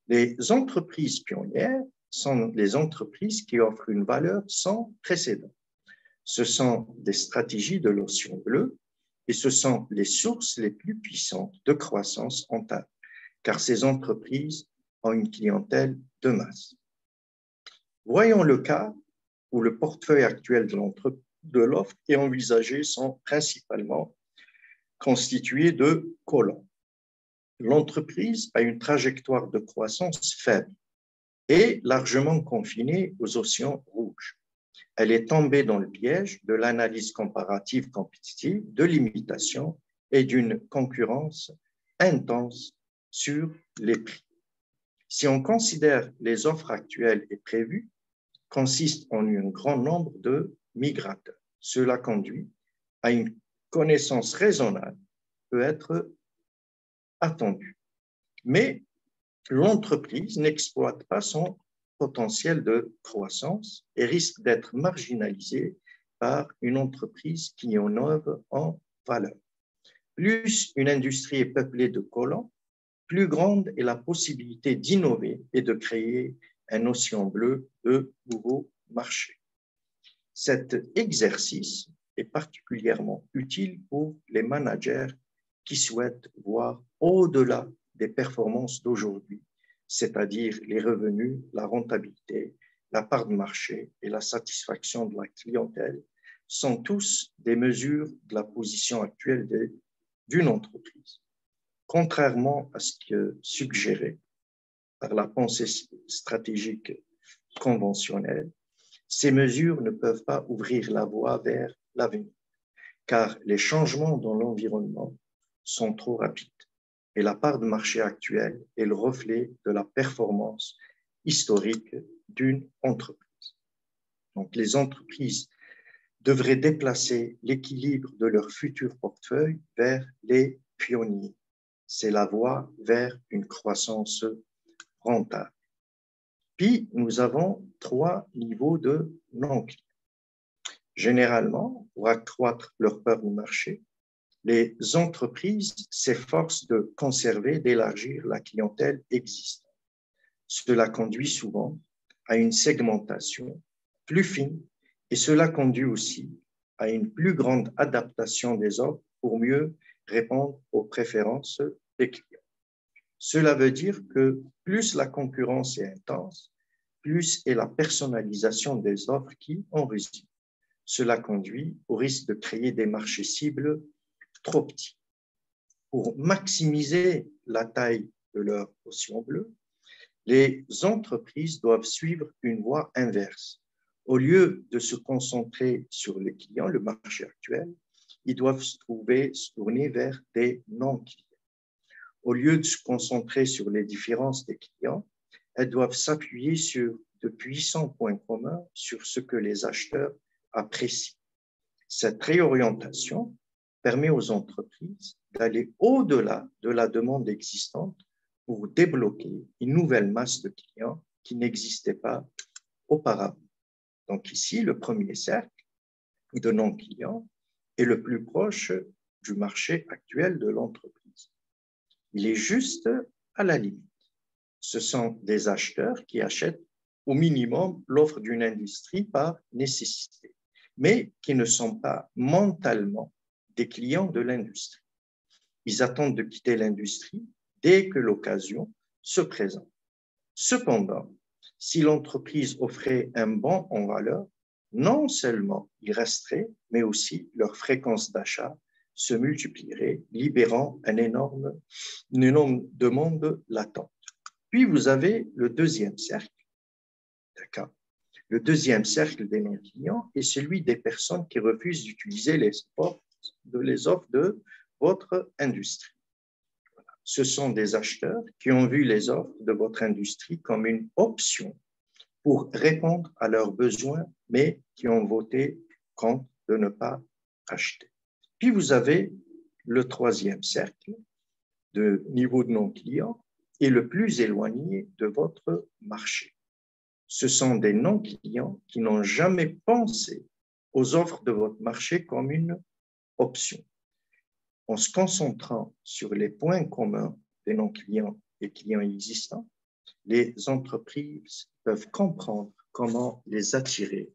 Les entreprises pionnières sont les entreprises qui offrent une valeur sans précédent. Ce sont des stratégies de l'océan bleu et ce sont les sources les plus puissantes de croissance rentable, car ces entreprises ont une clientèle de masse. Voyons le cas où le portefeuille actuel de l'offre est envisagé sont principalement constitué de colons. L'entreprise a une trajectoire de croissance faible et largement confinée aux océans rouges. Elle est tombée dans le piège de l'analyse comparative compétitive, de l'imitation et d'une concurrence intense sur les prix. Si on considère les offres actuelles et prévues, consistent en un grand nombre de migrateurs. Cela conduit à une connaissance raisonnable peut être attendue. Mais l'entreprise n'exploite pas son potentiel de croissance et risque d'être marginalisée par une entreprise qui innove en valeur. Plus une industrie est peuplée de colons, plus grande est la possibilité d'innover et de créer un océan bleu de nouveaux marchés. Cet exercice est particulièrement utile pour les managers qui souhaitent voir au-delà des performances d'aujourd'hui, c'est-à-dire les revenus, la rentabilité, la part de marché et la satisfaction de la clientèle, sont tous des mesures de la position actuelle d'une entreprise. Contrairement à ce que suggéré par la pensée stratégique conventionnelle, ces mesures ne peuvent pas ouvrir la voie vers l'avenir, car les changements dans l'environnement sont trop rapides et la part de marché actuelle est le reflet de la performance historique d'une entreprise. Donc, les entreprises devraient déplacer l'équilibre de leur futur portefeuille vers les pionniers. C'est la voie vers une croissance rentable. Puis, nous avons 3 niveaux de non-clients. Généralement, pour accroître leur part de marché, les entreprises s'efforcent de conserver, d'élargir la clientèle existante. Cela conduit souvent à une segmentation plus fine et cela conduit aussi à une plus grande adaptation des offres pour mieux répondre aux préférences des clients. Cela veut dire que plus la concurrence est intense, plus est la personnalisation des offres qui en résulte. Cela conduit au risque de créer des marchés cibles trop petits. Pour maximiser la taille de leur océan bleu, les entreprises doivent suivre une voie inverse. Au lieu de se concentrer sur les clients, le marché actuel, ils doivent se tourner vers des non-clients. Au lieu de se concentrer sur les différences des clients, elles doivent s'appuyer sur de puissants points communs sur ce que les acheteurs apprécient. Cette réorientation permet aux entreprises d'aller au-delà de la demande existante pour débloquer une nouvelle masse de clients qui n'existait pas auparavant. Donc ici, le premier cercle de non-clients est le plus proche du marché actuel de l'entreprise. Il est juste à la limite. Ce sont des acheteurs qui achètent au minimum l'offre d'une industrie par nécessité, mais qui ne sont pas mentalement des clients de l'industrie. Ils attendent de quitter l'industrie dès que l'occasion se présente. Cependant, si l'entreprise offrait un bon en valeur, non seulement ils resteraient, mais aussi leur fréquence d'achat se multiplierait, libérant une énorme demande latente. Puis vous avez le deuxième cercle. D'accord. Le deuxième cercle des non-clients est celui des personnes qui refusent d'utiliser les offres de votre industrie. Voilà. Ce sont des acheteurs qui ont vu les offres de votre industrie comme une option pour répondre à leurs besoins, mais qui ont voté contre de ne pas acheter. Puis vous avez le troisième cercle de niveau de non-clients et le plus éloigné de votre marché. Ce sont des non-clients qui n'ont jamais pensé aux offres de votre marché comme une option. En se concentrant sur les points communs des non-clients et clients existants, les entreprises peuvent comprendre comment les attirer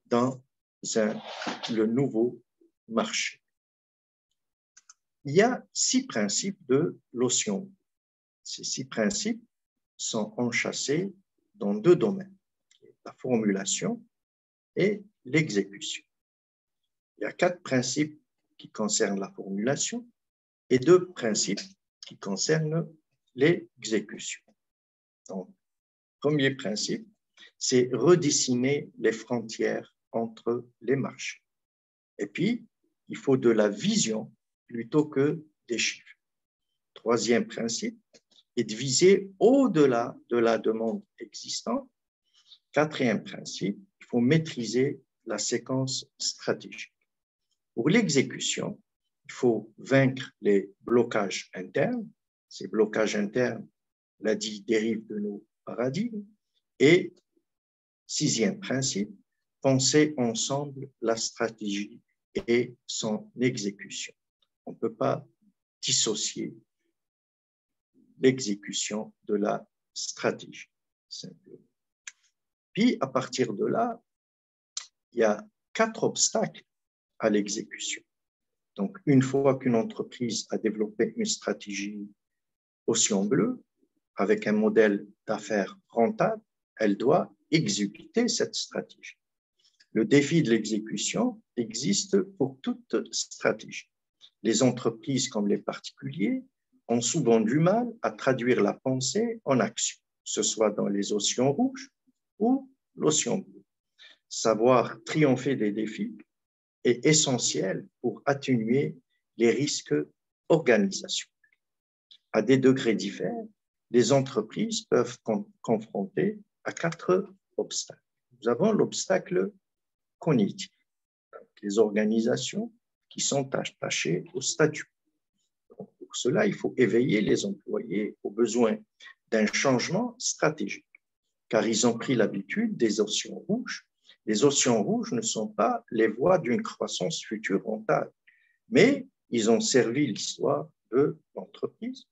dans le nouveau marché. Il y a 6 principes de l'océan. Ces 6 principes sont enchâssés dans 2 domaines, la formulation et l'exécution. Il y a 4 principes qui concernent la formulation, et deux principes qui concernent l'exécution. Donc, premier principe, c'est redessiner les frontières entre les marchés. Et puis, il faut de la vision plutôt que des chiffres. Troisième principe est de viser au-delà de la demande existante. Quatrième principe, il faut maîtriser la séquence stratégique. Pour l'exécution, il faut vaincre les blocages internes. Ces blocages internes, l'a dit, dérivent de nos paradigmes. Et sixième principe, penser ensemble la stratégie et son exécution. On ne peut pas dissocier l'exécution de la stratégie, simplement. Puis, à partir de là, il y a 4 obstacles à l'exécution. Donc, une fois qu'une entreprise a développé une stratégie Océan Bleu, avec un modèle d'affaires rentable, elle doit exécuter cette stratégie. Le défi de l'exécution existe pour toute stratégie. Les entreprises comme les particuliers ont souvent du mal à traduire la pensée en action, que ce soit dans les océans rouges ou l'océan bleu. Savoir triompher des défis est essentiel pour atténuer les risques organisationnels. À des degrés différents, les entreprises peuvent confronter à 4 obstacles. Nous avons l'obstacle cognitif, les organisations qui sont attachées au statut. Donc, pour cela, il faut éveiller les employés aux besoins d'un changement stratégique, car ils ont pris l'habitude des océans rouges. Les océans rouges ne sont pas les voies d'une croissance future rentable, mais ils ont servi l'histoire de l'entreprise.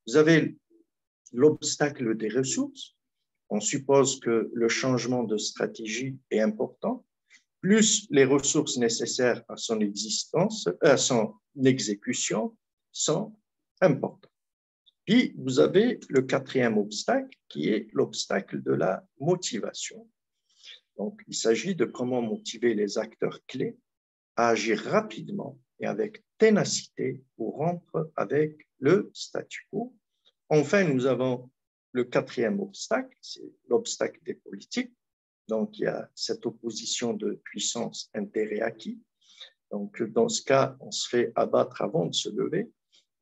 Vous avez l'obstacle des ressources. On suppose que le changement de stratégie est important, plus les ressources nécessaires à son existence, à son exécution sont importantes. Puis, vous avez le 4e obstacle qui est l'obstacle de la motivation. Donc, il s'agit de comment motiver les acteurs clés à agir rapidement et avec ténacité pour rompre avec le statu quo. Enfin, nous avons le 4e obstacle, c'est l'obstacle des politiques. Donc, il y a cette opposition de puissance intérêt acquis. Donc, dans ce cas, on se fait abattre avant de se lever.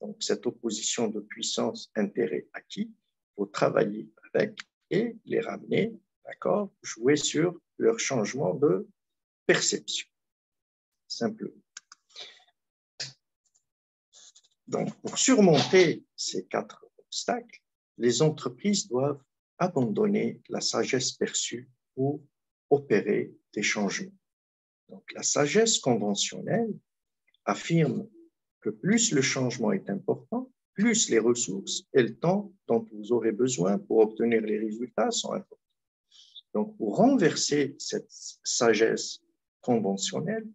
Donc, cette opposition de puissance intérêt acquis, il faut travailler avec et les ramener, d'accord, jouer sur leur changement de perception, simplement. Donc, pour surmonter ces 4 obstacles, les entreprises doivent abandonner la sagesse perçue pour opérer des changements. Donc, la sagesse conventionnelle affirme que plus le changement est important, plus les ressources et le temps dont vous aurez besoin pour obtenir les résultats sont importants. Donc, pour renverser cette sagesse conventionnelle,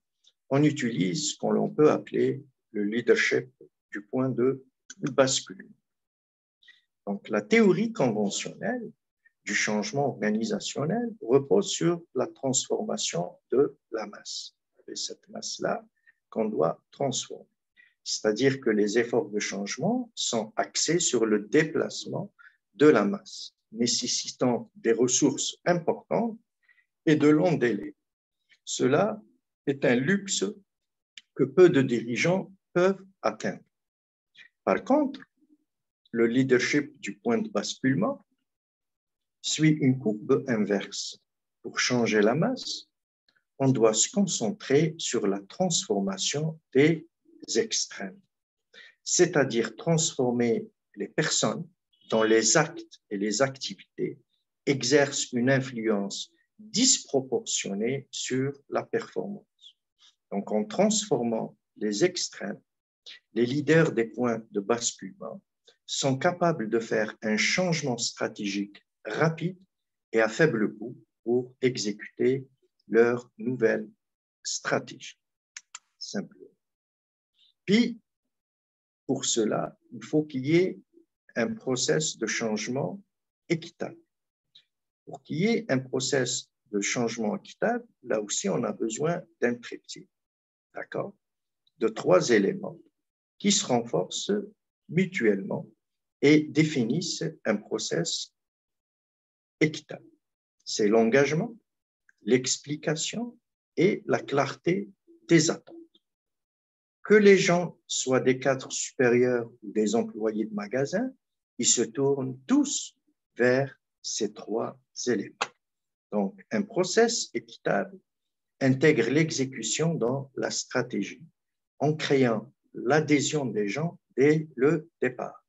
on utilise ce qu'on peut appeler le leadership du point de bascule. Donc, la théorie conventionnelle du changement organisationnel repose sur la transformation de la masse. Et cette masse-là qu'on doit transformer. C'est-à-dire que les efforts de changement sont axés sur le déplacement de la masse, nécessitant des ressources importantes et de longs délais. Cela est un luxe que peu de dirigeants peuvent atteindre. Par contre, le leadership du point de basculement suit une courbe inverse. Pour changer la masse, on doit se concentrer sur la transformation des extrêmes, c'est-à-dire transformer les personnes dont les actes et les activités exercent une influence disproportionnée sur la performance. Donc, en transformant les extrêmes, les leaders des points de basculement sont capables de faire un changement stratégique rapide et à faible coût pour exécuter leur nouvelle stratégie. Simplement. Puis, pour cela, il faut qu'il y ait un processus de changement équitable. Pour qu'il y ait un processus de changement équitable, là aussi, on a besoin d'un triptyque, d'accord, de 3 éléments. qui se renforcent mutuellement et définissent un process équitable. C'est l'engagement, l'explication et la clarté des attentes. Que les gens soient des cadres supérieurs ou des employés de magasin, ils se tournent tous vers ces trois éléments. Donc, un process équitable intègre l'exécution dans la stratégie en créant l'adhésion des gens dès le départ.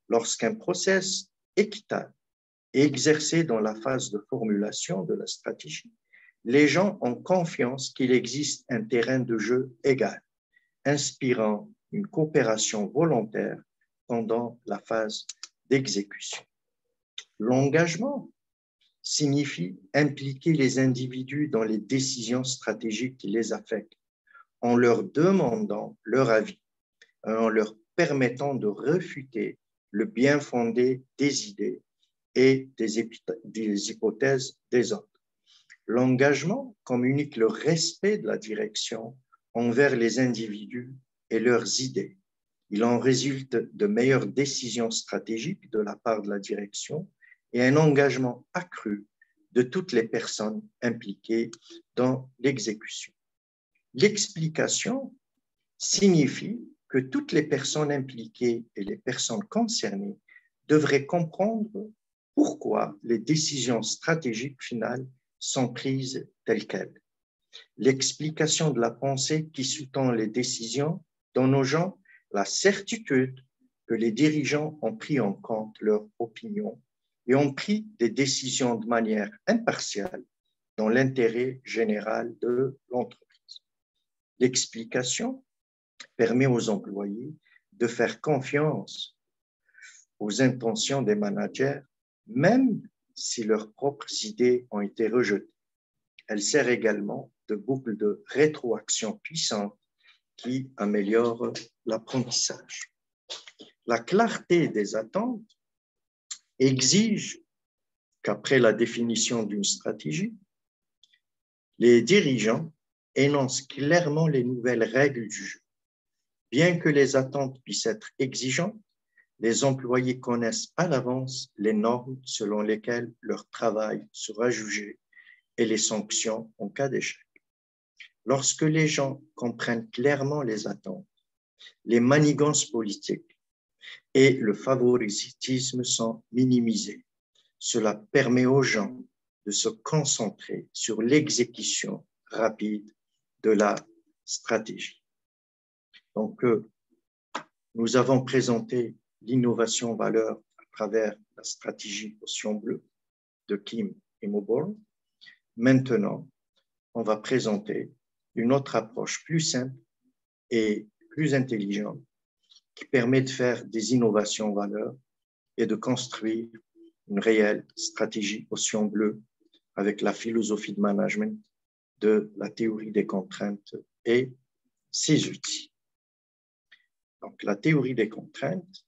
Lorsqu'un process équitable est exercé dans la phase de formulation de la stratégie, les gens ont confiance qu'il existe un terrain de jeu égal, inspirant une coopération volontaire pendant la phase d'exécution. L'engagement signifie impliquer les individus dans les décisions stratégiques qui les affectent, en leur demandant leur avis, en leur permettant de réfuter le bien fondé des idées et des hypothèses des autres. L'engagement communique le respect de la direction envers les individus et leurs idées. Il en résulte de meilleures décisions stratégiques de la part de la direction et un engagement accru de toutes les personnes impliquées dans l'exécution. L'explication signifie que toutes les personnes impliquées et les personnes concernées devraient comprendre pourquoi les décisions stratégiques finales sont prises telles quelles. L'explication de la pensée qui sous-tend les décisions donne aux gens la certitude que les dirigeants ont pris en compte leur opinion et ont pris des décisions de manière impartiale dans l'intérêt général de l'entreprise. L'explication permet aux employés de faire confiance aux intentions des managers, même si leurs propres idées ont été rejetées. Elle sert également de boucle de rétroaction puissante qui améliore l'apprentissage. La clarté des attentes exige qu'après la définition d'une stratégie, les dirigeants énoncent clairement les nouvelles règles du jeu. Bien que les attentes puissent être exigeantes, les employés connaissent à l'avance les normes selon lesquelles leur travail sera jugé et les sanctions en cas d'échec. Lorsque les gens comprennent clairement les attentes, les manigances politiques et le favoritisme sont minimisés. Cela permet aux gens de se concentrer sur l'exécution rapide de la stratégie. Donc, nous avons présenté l'innovation valeur à travers la stratégie Ocean Bleu de Kim et Moborn. Maintenant, on va présenter une autre approche plus simple et plus intelligente qui permet de faire des innovations valeurs et de construire une réelle stratégie Ocean Bleu avec la philosophie de management de la théorie des contraintes et ses outils. Donc, la théorie des contraintes,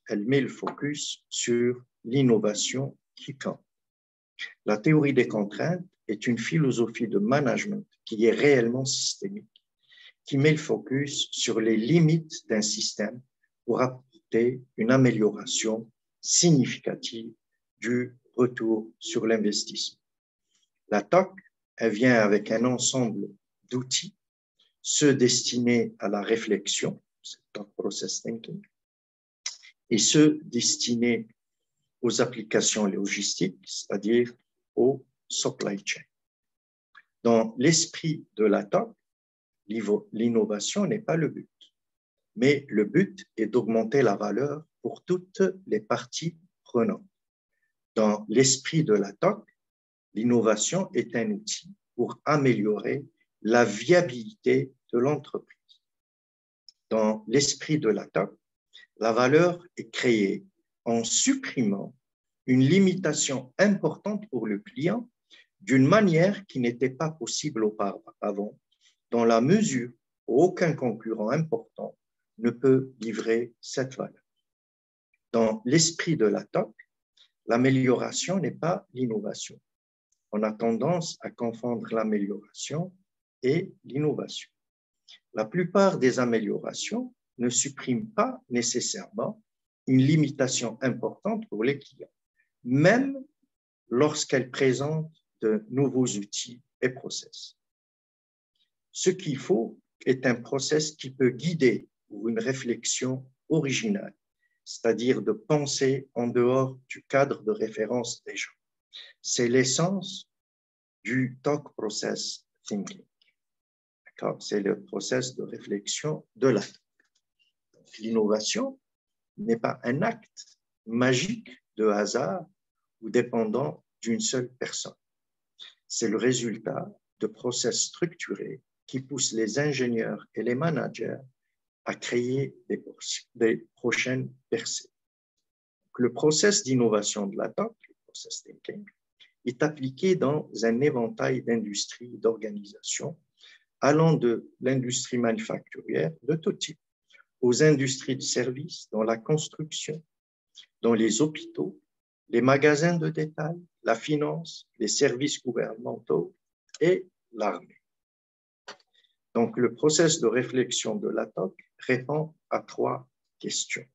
elle met le focus sur l'innovation qui compte. La théorie des contraintes est une philosophie de management qui est réellement systémique, qui met le focus sur les limites d'un système pour apporter une amélioration significative du retour sur l'investissement. La TOC, elle vient avec un ensemble d'outils, ceux destinés à la réflexion, c'est TOC Process Thinking, et ceux destinés aux applications logistiques, c'est-à-dire au supply chain. Dans l'esprit de la TOC, l'innovation n'est pas le but, mais le but est d'augmenter la valeur pour toutes les parties prenantes. Dans l'esprit de la TOC, l'innovation est un outil pour améliorer la viabilité de l'entreprise. Dans l'esprit de la TOC, la valeur est créée en supprimant une limitation importante pour le client d'une manière qui n'était pas possible auparavant, dans la mesure où aucun concurrent important ne peut livrer cette valeur. Dans l'esprit de la TOC, l'amélioration n'est pas l'innovation. On a tendance à confondre l'amélioration et l'innovation. La plupart des améliorations ne supprime pas nécessairement une limitation importante pour les clients, même lorsqu'elle présente de nouveaux outils et process. Ce qu'il faut est un process qui peut guider pour une réflexion originale, c'est-à-dire de penser en dehors du cadre de référence des gens. C'est l'essence du Talk Process Thinking. C'est le process de réflexion de la. L'innovation n'est pas un acte magique de hasard ou dépendant d'une seule personne. C'est le résultat de process structurés qui poussent les ingénieurs et les managers à créer des prochaines percées. Le process d'innovation de la TOC, le process thinking, est appliqué dans un éventail d'industries, d'organisations, allant de l'industrie manufacturière de tout type, aux industries de services, dans la construction, dans les hôpitaux, les magasins de détail, la finance, les services gouvernementaux et l'armée. Donc, le processus de réflexion de la TOC répond à 3 questions.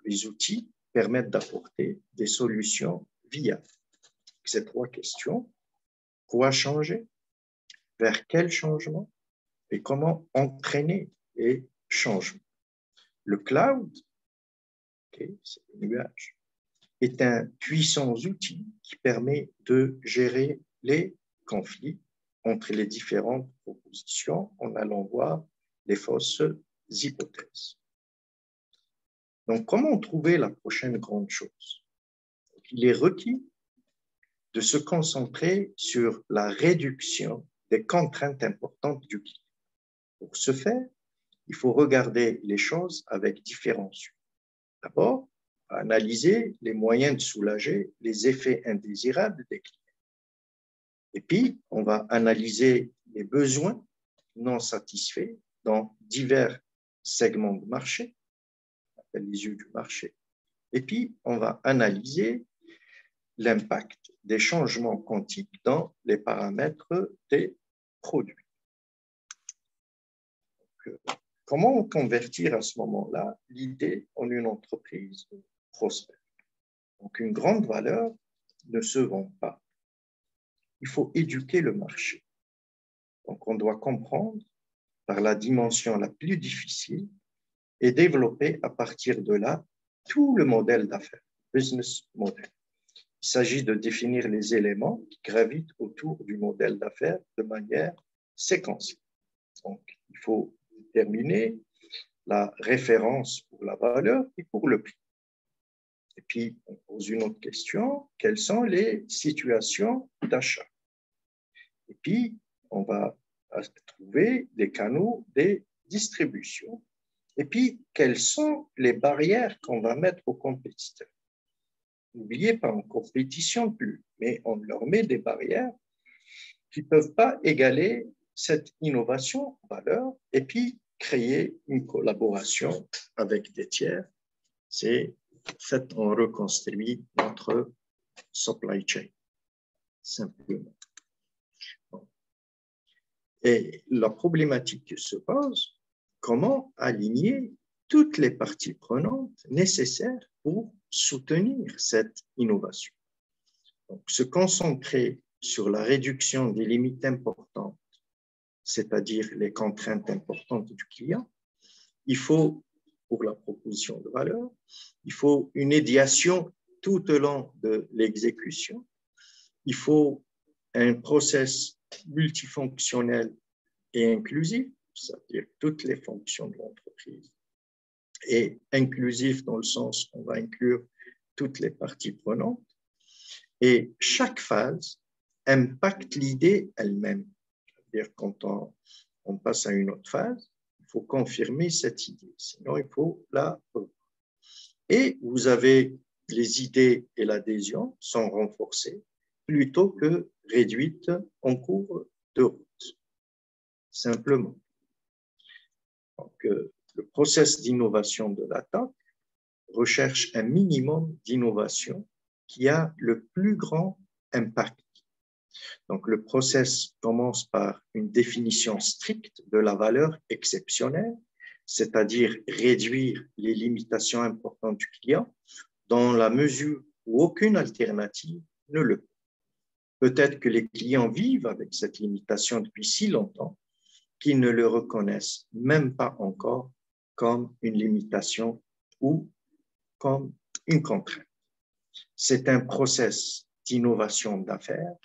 Les outils permettent d'apporter des solutions viables. Ces 3 questions, quoi changer, vers quel changement et comment entraîner les changements. Le cloud, c'est le nuage, est un puissant outil qui permet de gérer les conflits entre les différentes propositions en allant voir les fausses hypothèses. Donc, comment trouver la prochaine grande chose? Il est requis de se concentrer sur la réduction des contraintes importantes du client. Pour ce faire, il faut regarder les choses avec différents yeux. D'abord, analyser les moyens de soulager les effets indésirables des clients. Et puis, on va analyser les besoins non satisfaits dans divers segments de marché, on appelle les yeux du marché. Et puis, on va analyser l'impact des changements quantiques dans les paramètres des produits. Donc, comment convertir à ce moment-là l'idée en une entreprise prospère? Donc, une grande valeur ne se vend pas. Il faut éduquer le marché. Donc, on doit comprendre par la dimension la plus difficile et développer à partir de là tout le modèle d'affaires, business model. Il s'agit de définir les éléments qui gravitent autour du modèle d'affaires de manière séquentielle. Donc, il faut déterminer la référence pour la valeur et pour le prix. Et puis, on pose une autre question, quelles sont les situations d'achat? Et puis, on va trouver des canaux de distribution. Et puis, quelles sont les barrières qu'on va mettre aux compétiteurs? N'oubliez pas, en compétition plus, mais on leur met des barrières qui ne peuvent pas égaler cette innovation en valeur et puis créer une collaboration avec des tiers. C'est fait, on reconstruit notre supply chain, simplement. Et la problématique qui se pose, comment aligner toutes les parties prenantes nécessaires pour soutenir cette innovation. Donc, se concentrer sur la réduction des limites importantes, c'est-à-dire les contraintes importantes du client, il faut, pour la proposition de valeur, il faut une médiation tout au long de l'exécution, il faut un process multifonctionnel et inclusif, c'est-à-dire toutes les fonctions de l'entreprise, et inclusif dans le sens où on va inclure toutes les parties prenantes, et chaque phase impacte l'idée elle-même. C'est-à-dire quand on passe à une autre phase, il faut confirmer cette idée, sinon il faut la revoir. Et vous avez les idées et l'adhésion sont renforcées plutôt que réduites en cours de route, simplement. Donc, le process d'innovation de la TOC recherche un minimum d'innovation qui a le plus grand impact. Donc, le process commence par une définition stricte de la valeur exceptionnelle, c'est-à-dire réduire les limitations importantes du client dans la mesure où aucune alternative ne le peut. Peut-être que les clients vivent avec cette limitation depuis si longtemps qu'ils ne le reconnaissent même pas encore comme une limitation ou comme une contrainte. C'est un process d'innovation d'affaires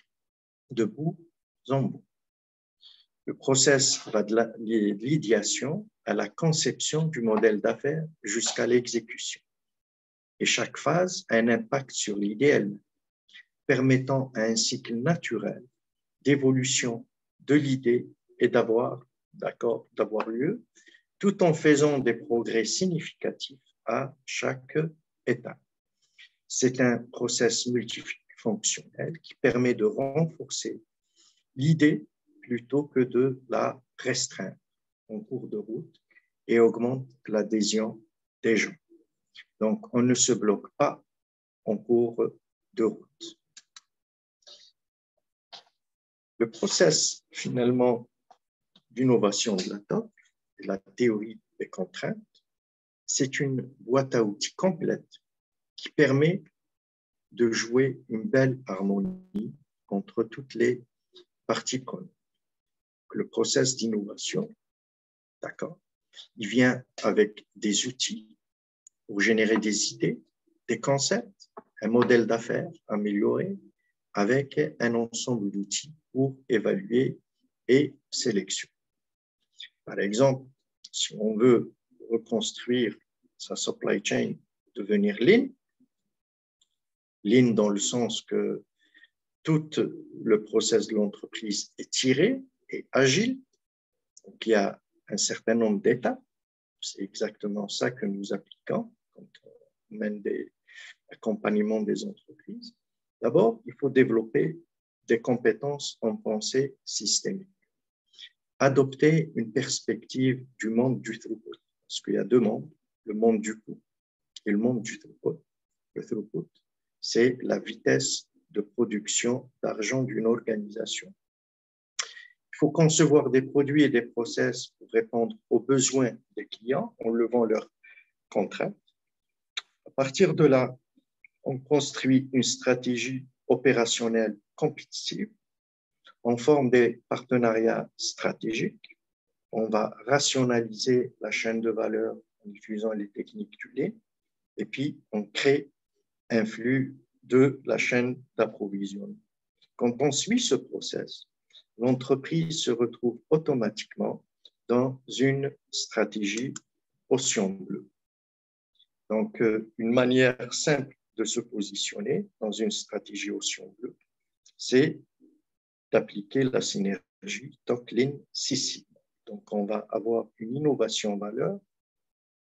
de bout en bout. Le process va de l'idéation à la conception du modèle d'affaires jusqu'à l'exécution. Et chaque phase a un impact sur l'idée elle-même, permettant à un cycle naturel d'évolution de l'idée et d'avoir lieu, tout en faisant des progrès significatifs à chaque étape. C'est un process multifonctionnel qui permet de renforcer l'idée plutôt que de la restreindre en cours de route et augmente l'adhésion des gens. Donc, on ne se bloque pas en cours de route. Le process, finalement, d'innovation de la TOC, la théorie des contraintes, c'est une boîte à outils complète qui permet de jouer une belle harmonie entre toutes les parties prenantes. Le process d'innovation, d'accord, il vient avec des outils pour générer des idées, des concepts, un modèle d'affaires amélioré avec un ensemble d'outils pour évaluer et sélectionner. Par exemple, si on veut reconstruire sa supply chain, devenir lean dans le sens que tout le process de l'entreprise est tiré et agile. Donc, il y a un certain nombre d'étapes. C'est exactement ça que nous appliquons quand on mène des accompagnements des entreprises. D'abord, il faut développer des compétences en pensée systémique. Adopter une perspective du monde du throughput, parce qu'il y a deux mondes, le monde du coût et le monde du throughput. Le throughput, c'est la vitesse de production d'argent d'une organisation. Il faut concevoir des produits et des process pour répondre aux besoins des clients en levant leurs contraintes. À partir de là, on construit une stratégie opérationnelle compétitive. On forme des partenariats stratégiques. On va rationaliser la chaîne de valeur en utilisant les techniques du lean. Et puis, on crée un flux de la chaîne d'approvisionnement. Quand on suit ce process, l'entreprise se retrouve automatiquement dans une stratégie Ocean Bleu. Donc, une manière simple de se positionner dans une stratégie Ocean Bleu, c'est d'appliquer la synergie TOC-Lean-CC. Donc, on va avoir une innovation valeur.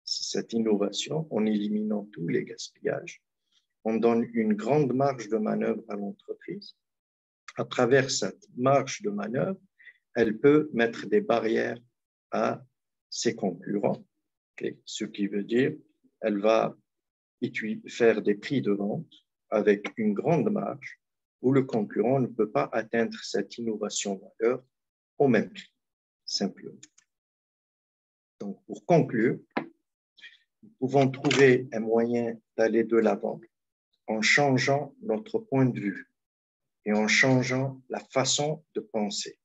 Cette innovation, en éliminant tous les gaspillages, on donne une grande marge de manœuvre à l'entreprise. À travers cette marge de manœuvre, elle peut mettre des barrières à ses concurrents, okay? Ce qui veut dire qu'elle va faire des prix de vente avec une grande marge où le concurrent ne peut pas atteindre cette innovation valeur au même prix, simplement. Donc, pour conclure, nous pouvons trouver un moyen d'aller de l'avant en changeant notre point de vue et en changeant la façon de penser,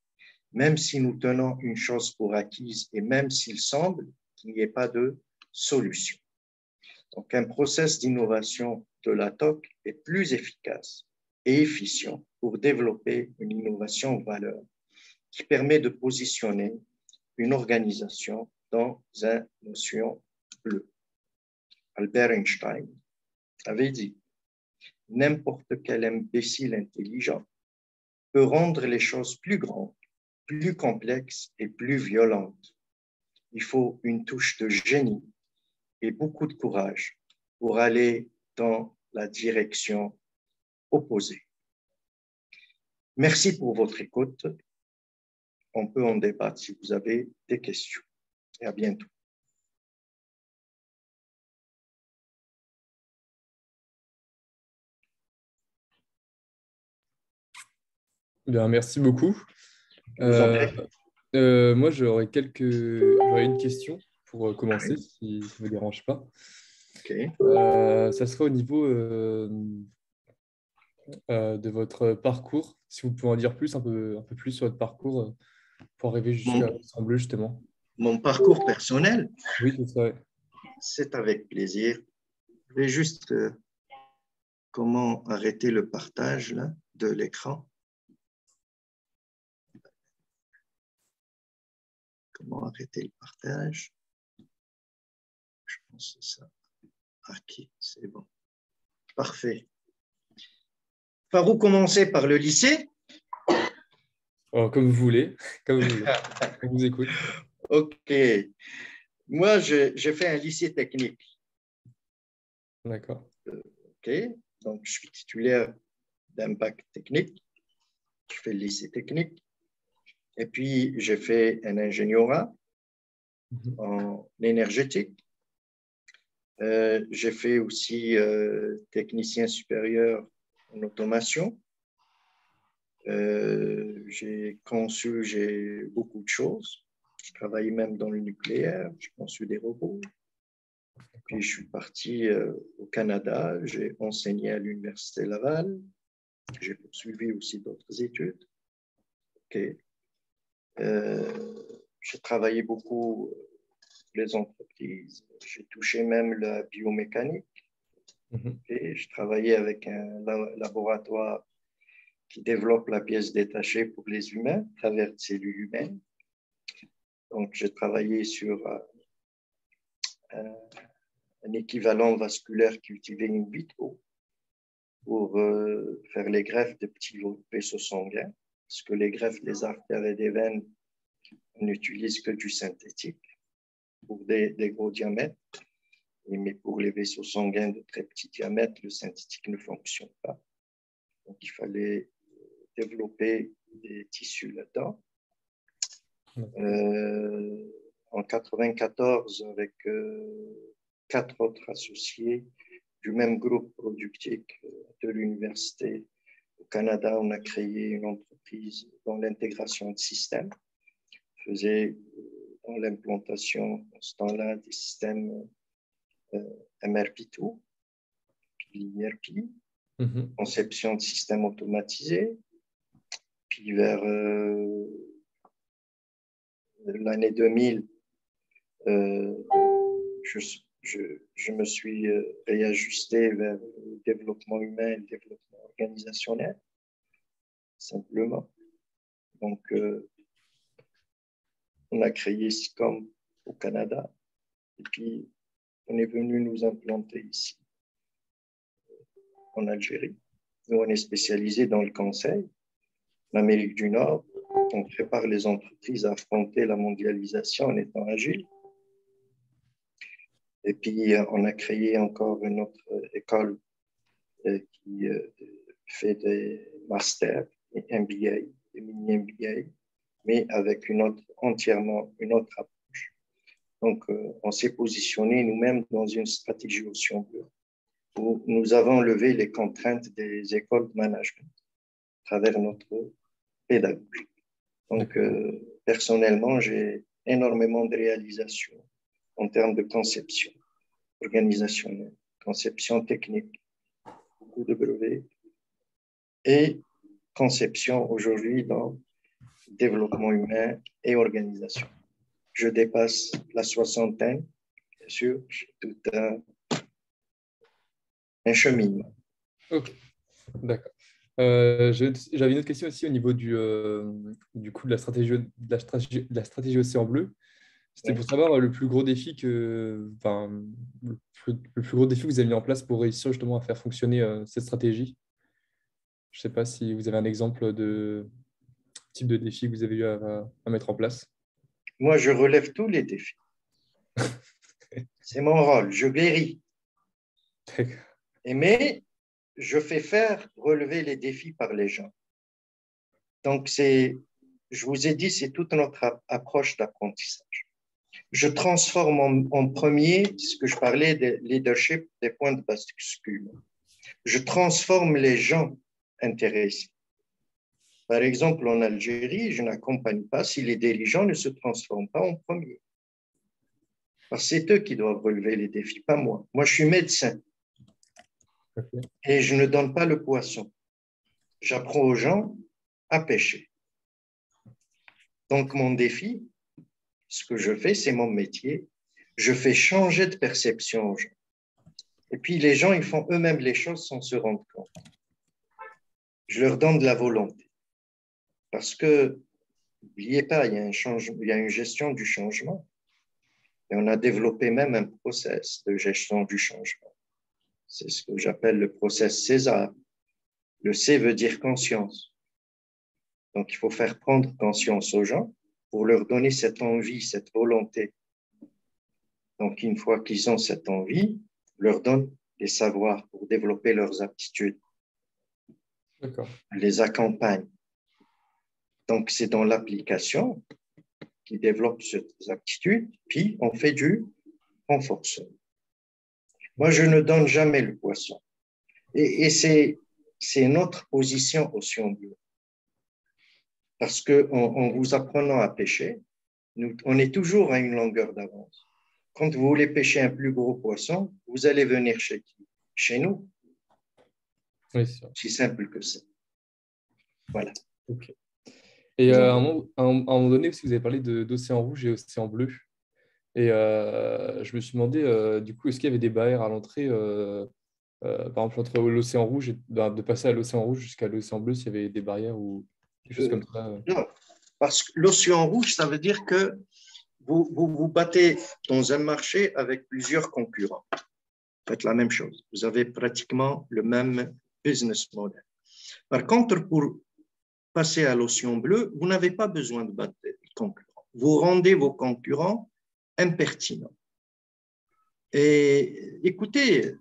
même si nous tenons une chose pour acquise et même s'il semble qu'il n'y ait pas de solution. Donc, un process d'innovation de la TOC est plus efficace et efficient pour développer une innovation valeur qui permet de positionner une organisation dans un notion bleue. Albert Einstein avait dit « N'importe quel imbécile intelligent peut rendre les choses plus grandes, plus complexes et plus violentes. Il faut une touche de génie et beaucoup de courage pour aller dans la direction opposée. » Merci pour votre écoute. On peut en débattre si vous avez des questions. Et à bientôt. Bien, merci beaucoup. Je vous en prie. Moi, j'aurais une question pour commencer, si ça ne vous dérange pas. OK. Ça sera au niveau de votre parcours. Si vous pouvez en dire plus, un peu plus sur votre parcours pour arriver jusqu'à Océan Bleu, justement. Mon parcours personnel, Oui, c'est ça. Ouais. c'est avec plaisir. Je vais juste comment arrêter le partage là, de l'écran. Comment arrêter le partage? Je pense que c'est ça. OK, c'est bon. Parfait. Par où commencer? Par le lycée? Comme vous voulez, comme vous voulez. On vous écoute. OK. Moi, j'ai fait un lycée technique. D'accord. OK. Donc, je suis titulaire d'un bac technique. Je fais le lycée technique. Et puis, j'ai fait un ingénierat en énergétique. J'ai fait aussi technicien supérieur en automation. J'ai beaucoup de choses. Je travaillais même dans le nucléaire. J'ai conçu des robots. Puis, je suis parti au Canada. J'ai enseigné à l'Université Laval. J'ai poursuivi aussi d'autres études. Okay. J'ai travaillé beaucoup pour les entreprises. J'ai touché même la biomécanique. Okay. Je travaillais avec un laboratoire qui développe la pièce détachée pour les humains à travers des cellules humaines. Donc, j'ai travaillé sur un équivalent vasculaire cultivé in vitro pour faire les greffes de petits vaisseaux sanguins. Parce que les greffes des artères et des veines, on n'utilise que du synthétique pour des gros diamètres. Mais pour les vaisseaux sanguins de très petits diamètres, le synthétique ne fonctionne pas. Donc, il fallait développer des tissus là-dedans. En 1994, avec 4 autres associés du même groupe productif de l'université au Canada, on a créé une entreprise dans l'intégration de systèmes. On faisait dans l'implantation, en ce temps-là, des systèmes MRP2, puis IRP, conception de systèmes automatisés. Puis vers l'année 2000, je me suis réajusté vers le développement humain et le développement organisationnel, simplement. Donc, on a créé SICOM au Canada et puis on est venu nous implanter ici, en Algérie. Nous, on est spécialisé dans le conseil. En Amérique du Nord, on prépare les entreprises à affronter la mondialisation en étant agile. Et puis, on a créé encore une autre école qui fait des masters, des MBA, des mini-MBA, mais avec entièrement une autre approche. Donc, on s'est positionné nous-mêmes dans une stratégie Océan Bleu où nous avons levé les contraintes des écoles de management à travers notre pédagogie. Donc, personnellement, j'ai énormément de réalisations en termes de conception organisationnelle, conception technique, beaucoup de brevets et conception aujourd'hui dans développement humain et organisation. Je dépasse la soixantaine, bien sûr, j'ai tout un cheminement. Ok, d'accord. J'avais une autre question aussi au niveau du coup de la stratégie Océan Bleu. C'était pour savoir le plus gros défi le plus gros défi que vous avez mis en place pour réussir justement à faire fonctionner cette stratégie. Je ne sais pas si vous avez un exemple de type de défi que vous avez eu à mettre en place. Moi, je relève tous les défis. C'est mon rôle, je guéris. Mais je fais faire relever les défis par les gens. Donc, je vous ai dit, c'est toute notre approche d'apprentissage. Je transforme en premier ce que je parlais de leadership, des points de bascule. Je transforme les gens intéressés. Par exemple, en Algérie, je n'accompagne pas si les dirigeants ne se transforment pas en premier. Parce que c'est eux qui doivent relever les défis, pas moi. Moi, je suis médecin et je ne donne pas le poisson. J'apprends aux gens à pêcher. Donc, mon défi, ce que je fais, c'est mon métier. Je fais changer de perception aux gens. Et puis, les gens, ils font eux-mêmes les choses sans se rendre compte. Je leur donne de la volonté. Parce que, n'oubliez pas, il y a une gestion du changement. Et on a développé même un process de gestion du changement. C'est ce que j'appelle le process César. Le C veut dire conscience. Donc, il faut faire prendre conscience aux gens pour leur donner cette envie, cette volonté. Donc, une fois qu'ils ont cette envie, on leur donne les savoirs pour développer leurs aptitudes. D'accord. On les accompagne. Donc, c'est dans l'application qu'ils développent ces aptitudes, puis on fait du renforcement. Moi, je ne donne jamais le poisson. Et c'est notre position au Sion Bleu. Parce qu'en vous apprenant à pêcher, on est toujours à une longueur d'avance. Quand vous voulez pêcher un plus gros poisson, vous allez venir chez qui? Chez nous. Oui, c'est ça. C'est simple que ça. Voilà. Ok. Et à un moment donné, parce que vous avez parlé d'océan rouge et océan bleu, et je me suis demandé, du coup, est-ce qu'il y avait des barrières à l'entrée, par exemple, entre l'océan rouge et de passer à l'océan rouge jusqu'à l'océan bleu, s'il y avait des barrières ou des choses comme ça? Non, parce que l'océan rouge, ça veut dire que vous battez dans un marché avec plusieurs concurrents. Vous faites la même chose. Vous avez pratiquement le même business model. Par contre, pour passer à l'océan bleu, vous n'avez pas besoin de battre les concurrents. Vous rendez vos concurrents impertinents. Et écoutez,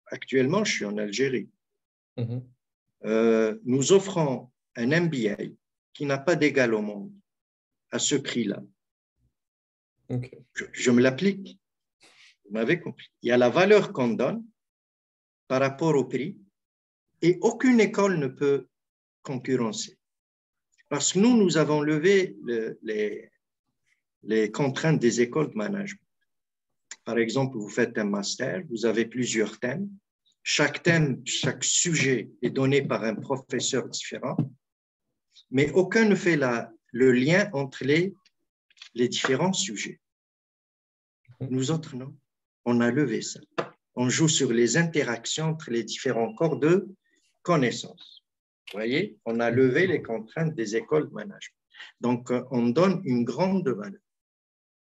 actuellement, je suis en Algérie. Nous offrons un MBA qui n'a pas d'égal au monde à ce prix-là. Okay. Je me l'applique. Vous m'avez compris. Il y a la valeur qu'on donne par rapport au prix et aucune école ne peut concurrencer. Parce que nous avons levé les contraintes des écoles de management. Par exemple, vous faites un master, vous avez plusieurs thèmes. Chaque thème, chaque sujet est donné par un professeur différent, mais aucun ne fait le lien entre les différents sujets. Nous autres, non. On a levé ça. On joue sur les interactions entre les différents corps de connaissances. Vous voyez, on a levé les contraintes des écoles de management. Donc, on donne une grande valeur.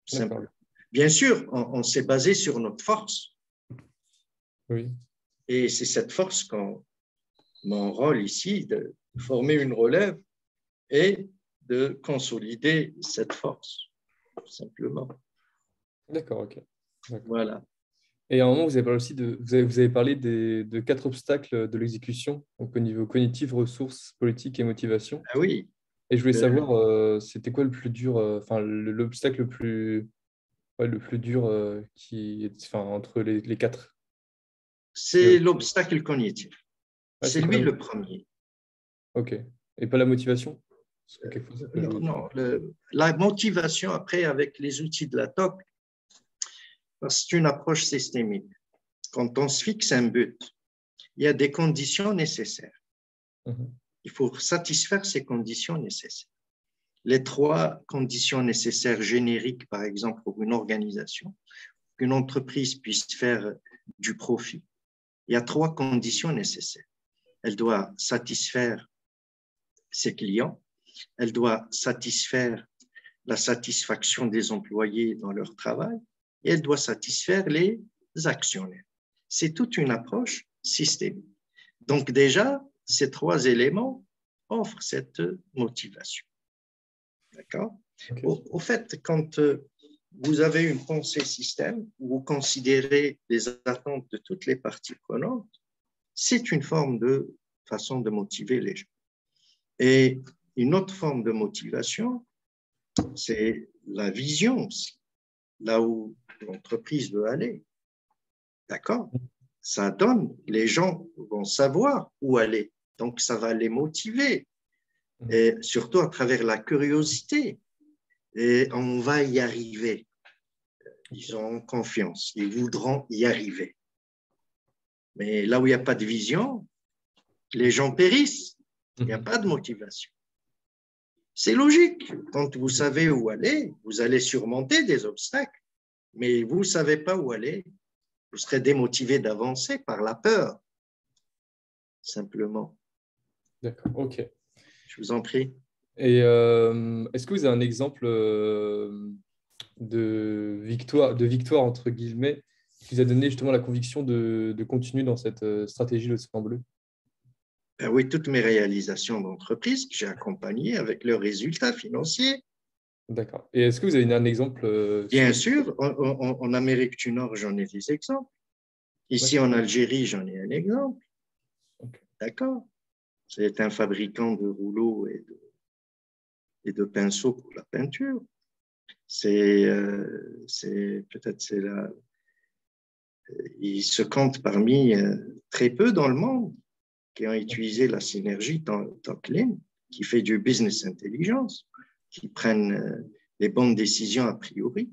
Simplement. Bien sûr, on s'est basé sur notre force. Oui. Et c'est cette force mon rôle ici, de former une relève et de consolider cette force, tout simplement. D'accord, ok. Voilà. Et à un moment, vous avez parlé aussi vous avez parlé de 4 obstacles de l'exécution, donc au niveau cognitif, ressources, politique et motivation. Ah oui. Et je voulais savoir, c'était quoi le plus dur, enfin l'obstacle le plus dur entre les 4? C'est l'obstacle cognitif. Ouais, c'est lui le premier. Ok. Et pas la motivation? Non, la motivation, après, avec les outils de la TOC, c'est une approche systémique. Quand on se fixe un but, il y a des conditions nécessaires. Il faut satisfaire ces conditions nécessaires. Les 3 conditions nécessaires génériques, par exemple, pour une organisation, qu'une entreprise puisse faire du profit, il y a 3 conditions nécessaires. Elle doit satisfaire ses clients, elle doit satisfaire la satisfaction des employés dans leur travail et elle doit satisfaire les actionnaires. C'est toute une approche systémique. Donc déjà, ces 3 éléments offrent cette motivation. D'accord? Okay. Au fait, quand vous avez une pensée système, où vous considérez les attentes de toutes les parties prenantes, c'est une forme de façon de motiver les gens. Et une autre forme de motivation, c'est la vision aussi, là où l'entreprise veut aller. D'accord? Ça donne, les gens vont savoir où aller, donc ça va les motiver, et surtout à travers la curiosité, et on va y arriver. Ils ont confiance, ils voudront y arriver. Mais là où il n'y a pas de vision, les gens périssent. Il n'y a pas de motivation. C'est logique. Quand vous savez où aller, vous allez surmonter des obstacles. Mais vous ne savez pas où aller, vous serez démotivé d'avancer par la peur, simplement. D'accord, ok. Je vous en prie. Et est-ce que vous avez un exemple de victoire, entre guillemets, qui vous a donné justement la conviction de continuer dans cette stratégie de l'océan bleu? Ben oui, toutes mes réalisations d'entreprise que j'ai accompagnées avec leurs résultats financiers. D'accord. Et est-ce que vous avez un exemple Bien sûr, en Amérique du Nord, j'en ai des exemples. Ici, en Algérie, j'en ai un exemple. Okay. D'accord. C'est un fabricant de rouleaux et de pinceaux pour la peinture. Il se compte parmi très peu dans le monde qui ont utilisé la synergie Top-Lean, qui fait du business intelligence, qui prennent les bonnes décisions a priori.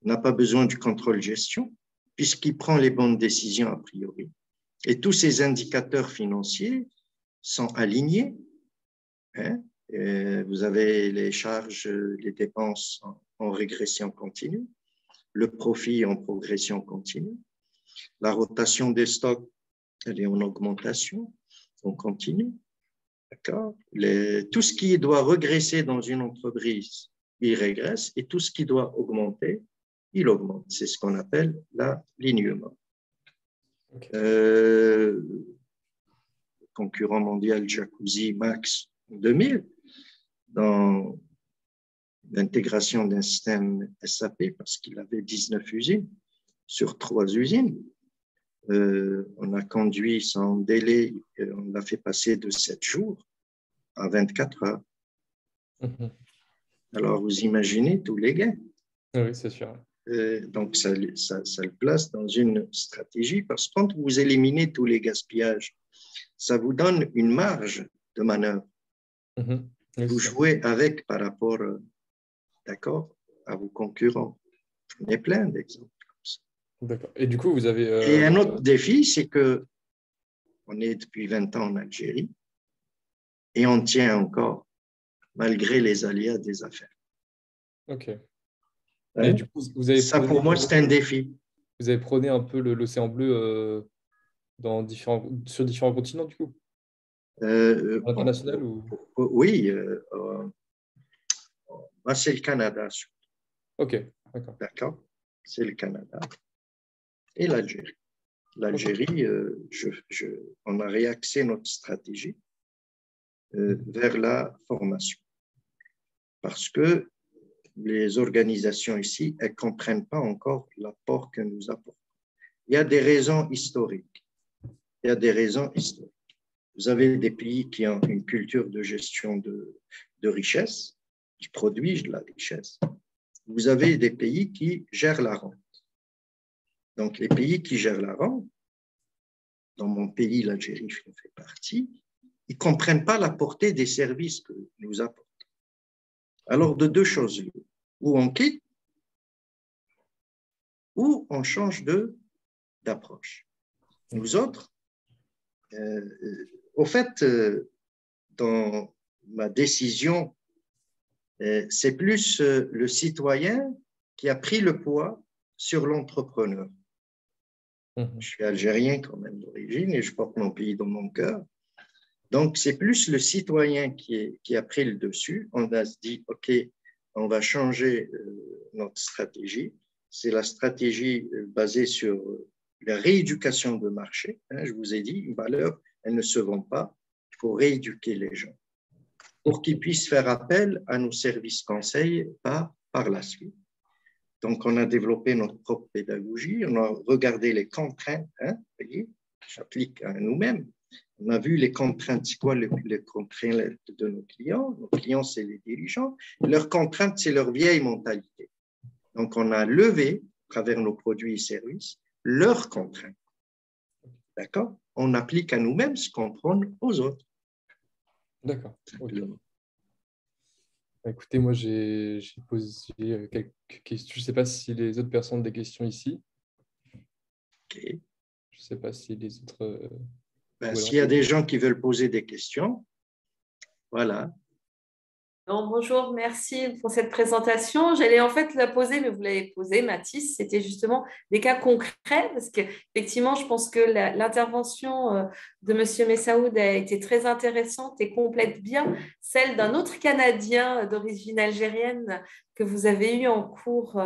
On n'a pas besoin du contrôle gestion, puisqu'il prend les bonnes décisions a priori. Et tous ces indicateurs financiers sont alignés. Hein? Vous avez les charges, les dépenses en régression continue, le profit en progression continue, la rotation des stocks, elle est en augmentation, on continue. D'accord? Tout ce qui doit régresser dans une entreprise, il régresse, et tout ce qui doit augmenter, il augmente. C'est ce qu'on appelle l'alignement. Okay. Le concurrent mondial Jacuzzi Max 2000, dans l'intégration d'un système SAP, parce qu'il avait 19 usines sur 3 usines, on a conduit sans délai, on l'a fait passer de 7 jours à 24 heures. Alors, vous imaginez tous les gains. Oui, c'est sûr. Donc, ça le place dans une stratégie, parce que quand vous éliminez tous les gaspillages, ça vous donne une marge de manœuvre. Oui, vous jouez avec par rapport, d'accord, à vos concurrents. J'en ai plein d'exemples comme ça. D'accord. Et du coup, vous avez… Et un autre défi, c'est que on est depuis 20 ans en Algérie et on tient encore, malgré les aléas des affaires. OK. Hein? Et du coup, vous avez ça, pour moi, c'est un défi. Vous avez prôné un peu l'océan bleu sur différents continents, du coup? International ou… Oui, moi, c'est le Canada. OK, d'accord. D'accord, c'est le Canada et l'Algérie. L'Algérie, on a réaxé notre stratégie vers la formation. Parce que les organisations ici, elles ne comprennent pas encore l'apport que nous apportons. Il y a des raisons historiques. Il y a des raisons historiques. Vous avez des pays qui ont une culture de gestion de richesse, qui produisent de la richesse. Vous avez des pays qui gèrent la rente. Donc, les pays qui gèrent la rente, dans mon pays, l'Algérie en fait partie, ils ne comprennent pas la portée des services que nous apportons. Alors, de deux choses, ou on quitte, ou on change d'approche. Nous autres, au fait, dans ma décision, c'est plus le citoyen qui a pris le poids sur l'entrepreneur. Je suis algérien quand même d'origine et je porte mon pays dans mon cœur. Donc, c'est plus le citoyen qui a pris le dessus. On a dit, OK, on va changer notre stratégie. C'est la stratégie basée sur la rééducation de marché. Je vous ai dit, une valeur, elle ne se vend pas. Il faut rééduquer les gens pour qu'ils puissent faire appel à nos services conseils par la suite. Donc, on a développé notre propre pédagogie, on a regardé les contraintes, voyez, j'applique à nous-mêmes. On a vu les contraintes, c'est quoi les contraintes de nos clients? Nos clients, c'est les dirigeants. Leurs contraintes, c'est leur vieille mentalité. Donc, on a levé, à travers nos produits et services, leurs contraintes. D'accord? On applique à nous-mêmes ce qu'on prône aux autres. D'accord. Okay. Écoutez, moi, j'ai posé quelques questions. Je ne sais pas si les autres personnes ont des questions ici. OK. Je ne sais pas si les autres… S'il y a des gens qui veulent poser des questions, voilà. Non, bonjour, merci pour cette présentation. J'allais en fait la poser, mais vous l'avez posée, Mathis. C'était justement des cas concrets, parce qu'effectivement, je pense que l'intervention de M. Messaoud a été très intéressante et complète bien celle d'un autre Canadien d'origine algérienne que vous avez eu en cours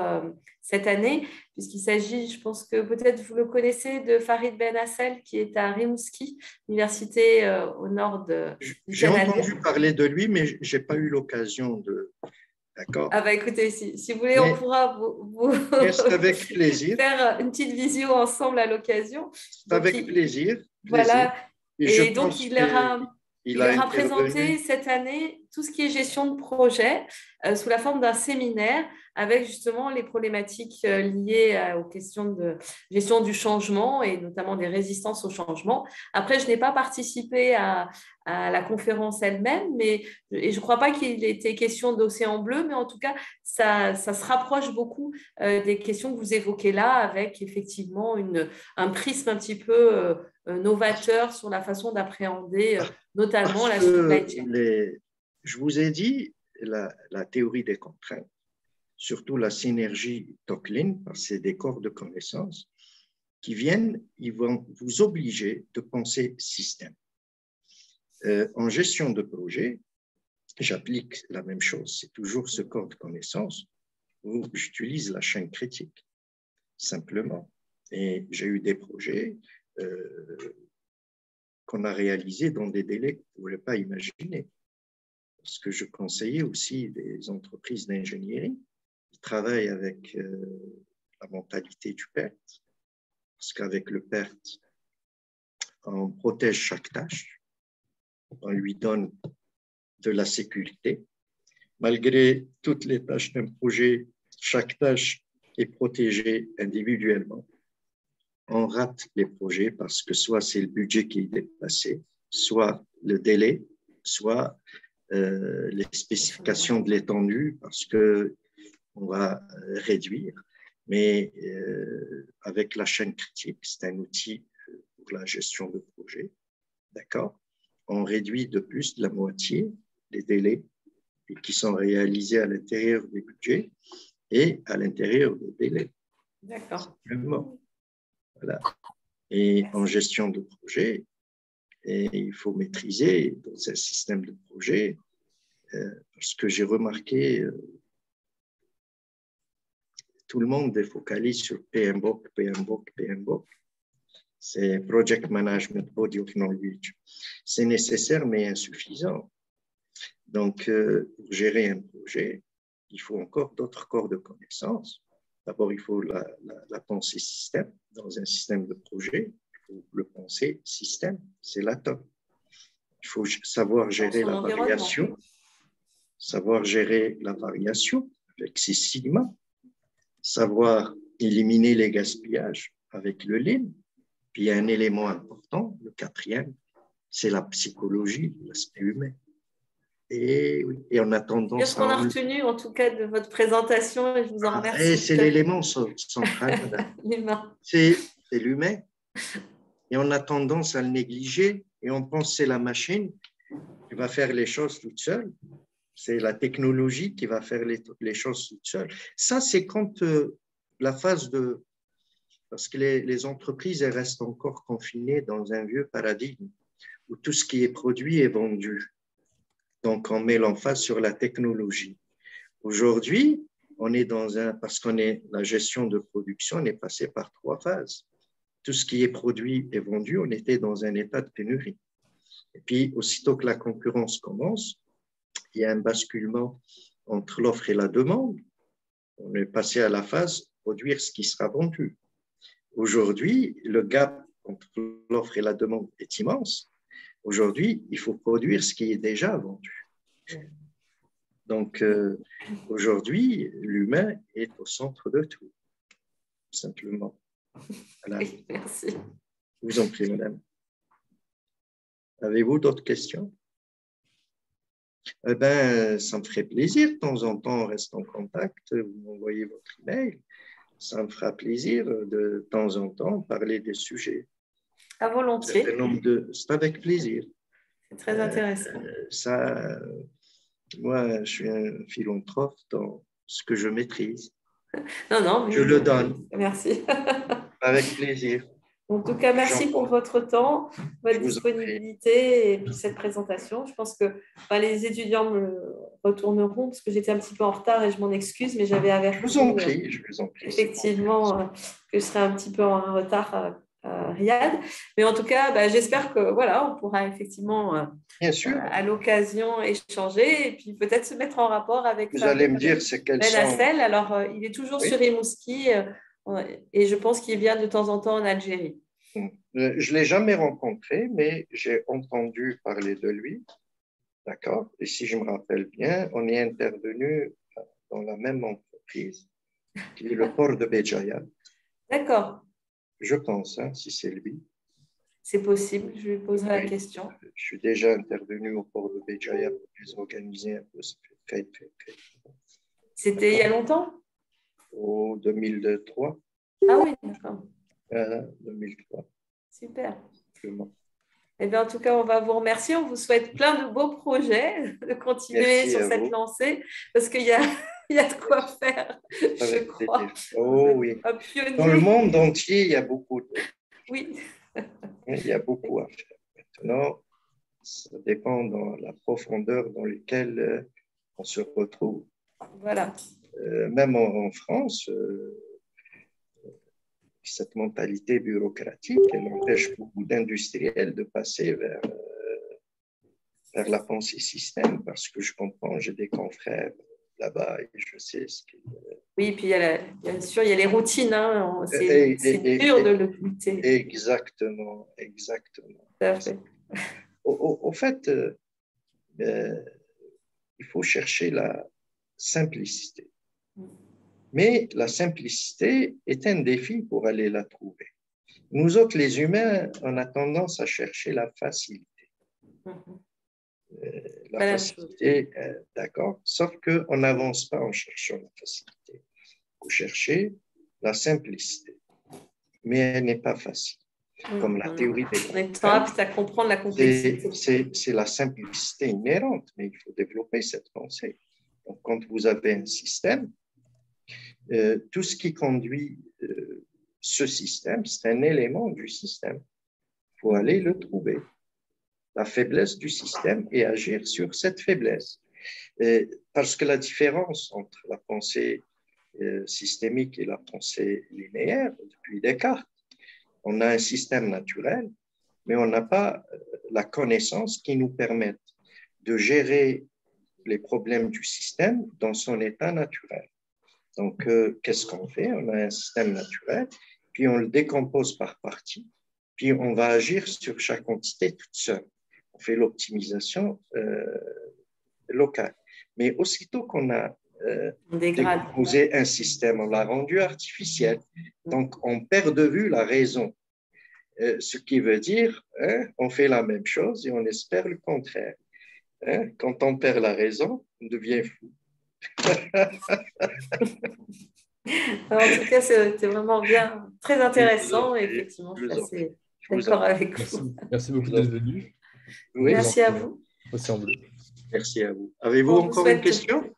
cette année, puisqu'il s'agit, je pense que peut-être vous le connaissez, de Farid Ben Hassel, qui est à Rimouski, université au nord du J'ai Canada. entendu parler de lui, mais je n'ai pas eu l'occasion de… D'accord. Ah bah écoutez, si vous voulez, on pourra vous avec plaisir. faire une petite visio ensemble à l'occasion. Avec plaisir. Voilà. Et je donc, pense il aura présenté intervenu. cette année tout ce qui est gestion de projet sous la forme d'un séminaire avec justement les problématiques liées aux questions de gestion du changement et notamment des résistances au changement. Après, je n'ai pas participé à la conférence elle-même, et je ne crois pas qu'il ait été question d'Océan Bleu, mais en tout cas, ça se rapproche beaucoup des questions que vous évoquez là, avec effectivement un prisme un petit peu novateur sur la façon d'appréhender notamment la supply chain. Je vous ai dit la théorie des contraintes, surtout la synergie Tocqueville, parce que c'est des corps de connaissances qui ils vont vous obliger de penser système. En gestion de projet, j'applique la même chose, c'est toujours ce corps de connaissances où j'utilise la chaîne critique, simplement. Et j'ai eu des projets qu'on a réalisés dans des délais que vous ne pouvez pas imaginer. Parce que je conseillais aussi des entreprises d'ingénierie qui travaillent avec la mentalité du PERT, parce qu'avec le PERT, on protège chaque tâche, on lui donne de la sécurité. Malgré toutes les tâches d'un projet, chaque tâche est protégée individuellement. On rate les projets parce que soit c'est le budget qui est dépassé, soit le délai, soit les spécifications de l'étendue parce qu'on va réduire. Mais avec la chaîne critique, c'est un outil pour la gestion de projet. D'accord? On réduit de plus de la moitié les délais qui sont réalisés à l'intérieur des budgets et à l'intérieur des délais. D'accord. Voilà. Et en gestion de projet, il faut maîtriser dans un système de projet, parce que j'ai remarqué, tout le monde est focalisé sur PMBOK, PMBOK, PMBOK. C'est Project Management Body of Knowledge. C'est nécessaire, mais insuffisant. Donc, pour gérer un projet, il faut encore d'autres corps de connaissances. D'abord, il faut la pensée système. Dans un système de projet, il faut le penser système, c'est l'atome. Il faut savoir gérer la variation, avec ses sigma, savoir éliminer les gaspillages avec le lean. Puis il y a un élément important, le quatrième, c'est la psychologie, l'aspect humain. Et en attendant… Qu'est-ce qu'on a retenu en tout cas de votre présentation et je vous en remercie. C'est l'élément central, madame. L'humain. C'est l'humain. Et on a tendance à le négliger et on pense que c'est la machine qui va faire les choses toute seule. C'est la technologie qui va faire les choses toute seule. Ça, c'est quand la phase de… Parce que les entreprises, elles restent encore confinées dans un vieux paradigme où tout ce qui est produit est vendu. Donc, on met l'emphase sur la technologie. Aujourd'hui, on est parce la gestion de production, on est passé par 3 phases. Tout ce qui est produit est vendu, on était dans un état de pénurie. Et puis, aussitôt que la concurrence commence, il y a un basculement entre l'offre et la demande. On est passé à la phase produire ce qui sera vendu. Aujourd'hui, le gap entre l'offre et la demande est immense. Aujourd'hui, il faut produire ce qui est déjà vendu. Donc, aujourd'hui, l'humain est au centre de tout, simplement. Voilà. Merci. Je vous en prie, madame. Avez-vous d'autres questions? Eh ben, ça me ferait plaisir. De temps en temps, on reste en contact. Vous m'envoyez votre email. Ça me fera plaisir de temps en temps parler des sujets. À volontiers. C'est avec plaisir. C'est très intéressant. Ça, moi, je suis un philanthrope dans ce que je maîtrise. Non, mais je le donne. Merci. Avec plaisir. En tout cas, merci pour votre temps, votre disponibilité et puis cette présentation. Je pense que les étudiants me retourneront parce que j'étais un petit peu en retard et je m'en excuse, mais j'avais averti. Je vous en prie. Effectivement, que je serais un petit peu en retard à Riyad. Mais en tout cas, j'espère que on pourra effectivement, bien sûr, à l'occasion, échanger et puis peut-être se mettre en rapport avec. Vous allez me dire c'est quel Benassel. Alors, il est toujours sur Rimouski. Et je pense qu'il vient de temps en temps en Algérie. Je ne l'ai jamais rencontré, mais j'ai entendu parler de lui. D'accord. Et si je me rappelle bien, on est intervenu dans la même entreprise, qui est le port de Béjaïa. D'accord. Je pense, si c'est lui. C'est possible, je lui poserai la question. Je suis déjà intervenu au port de Béjaïa pour les organiser un peu. C'était il y a longtemps? Au 2003. Ah oui, d'accord. 2003. Super. Absolument. Eh bien, en tout cas, on va vous remercier. On vous souhaite plein de beaux projets, de continuer sur cette lancée, parce qu'il y a de quoi faire, je crois. Oh oui. Dans le monde entier, il y a beaucoup. Oui. Il y a beaucoup à faire. Maintenant, ça dépend dans la profondeur dans laquelle on se retrouve. Voilà. Même en France, cette mentalité bureaucratique, elle empêche beaucoup d'industriels de passer vers la pensée système, parce que je comprends, j'ai des confrères là-bas et je sais ce qu'ils... Oui, puis bien sûr, il y a les routines, c'est dur de le lutter. Exactement. Tout à fait. Au fait, il faut chercher la simplicité. Mais la simplicité est un défi pour aller la trouver. Nous autres, les humains, on a tendance à chercher la facilité. La facilité, d'accord, sauf qu'on n'avance pas en cherchant la facilité. Il faut chercher la simplicité. Mais elle n'est pas facile. Comme la théorie des on est apte à comprendre la complexité. C'est la simplicité inhérente, mais il faut développer cette pensée. Donc, quand vous avez un système, tout ce qui conduit ce système, c'est un élément du système. Il faut aller le trouver, la faiblesse du système, et agir sur cette faiblesse. Parce que la différence entre la pensée systémique et la pensée linéaire, depuis Descartes, on a un système naturel, mais on n'a pas la connaissance qui nous permette de gérer les problèmes du système dans son état naturel. Donc, qu'est-ce qu'on fait? On a un système naturel, puis on le décompose par parties, puis on va agir sur chaque entité toute seule. On fait l'optimisation locale. Mais aussitôt qu'on a décomposé un système, on l'a rendu artificiel. Donc, on perd de vue la raison. Ce qui veut dire, on fait la même chose et on espère le contraire. Quand on perd la raison, on devient fou. Alors, en tout cas, c'était vraiment bien, très intéressant. Et effectivement, je suis assez d'accord avec vous. Merci beaucoup d'être venu. Oui. Merci à vous. Aussi en bleu. Merci à vous. Avez-vous encore une question?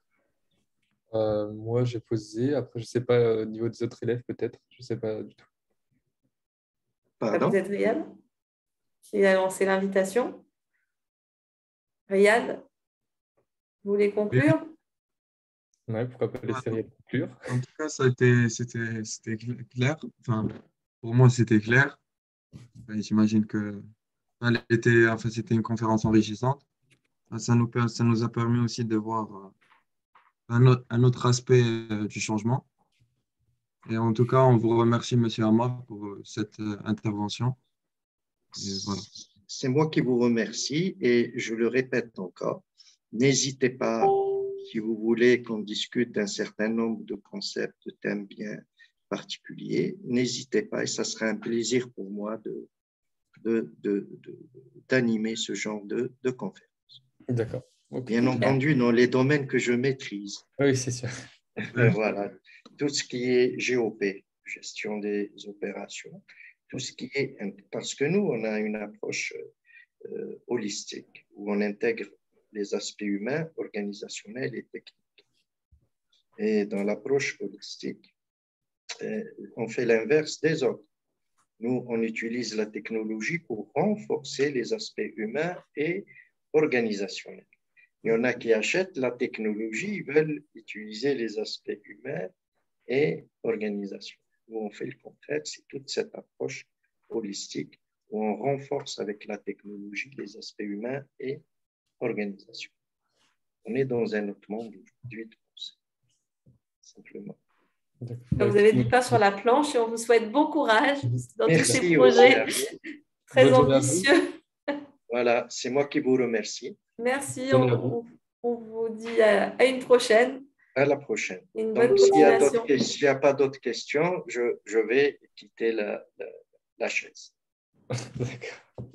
Moi, j'ai posé. Après, je ne sais pas, au niveau des autres élèves, peut-être. Je ne sais pas du tout. Pardon? Peut-être Riyad, qui a lancé l'invitation. Riyad, vous voulez conclure? Oui, pourquoi pas laisser Riyad conclure. En tout cas, c'était clair. Enfin, pour moi, c'était clair. J'imagine que c'était une conférence enrichissante. Ça nous a permis aussi de voir un autre aspect du changement. Et en tout cas, on vous remercie, M. Amar, pour cette intervention. Voilà. C'est moi qui vous remercie et je le répète encore, n'hésitez pas, si vous voulez qu'on discute d'un certain nombre de concepts, de thèmes bien particuliers, n'hésitez pas et ça sera un plaisir pour moi d'animer ce genre de conférence. D'accord. Ok. Bien entendu, dans les domaines que je maîtrise. Oui, c'est sûr. Voilà, tout ce qui est GOP, gestion des opérations, tout ce qui est, parce que nous, on a une approche holistique où on intègre les aspects humains, organisationnels et techniques. Et dans l'approche holistique, on fait l'inverse des autres. Nous, on utilise la technologie pour renforcer les aspects humains et organisationnels. Il y en a qui achètent la technologie, ils veulent utiliser les aspects humains et organisationnels. Nous, on fait le contraire, c'est toute cette approche holistique où on renforce avec la technologie les aspects humains et organisationnels. On est dans un autre monde aujourd'hui de pensée, simplement. Vous avez du pain sur la planche et on vous souhaite bon courage dans tous ces Merci projets aussi. très Bonne journée à vous. ambitieux. Voilà, c'est moi qui vous remercie. Merci, Bonne journée à vous. on vous dit à une prochaine. À la prochaine. Et une bonne Donc, s'il continuation. n'y a pas d'autres questions, je vais quitter la chaise. D'accord.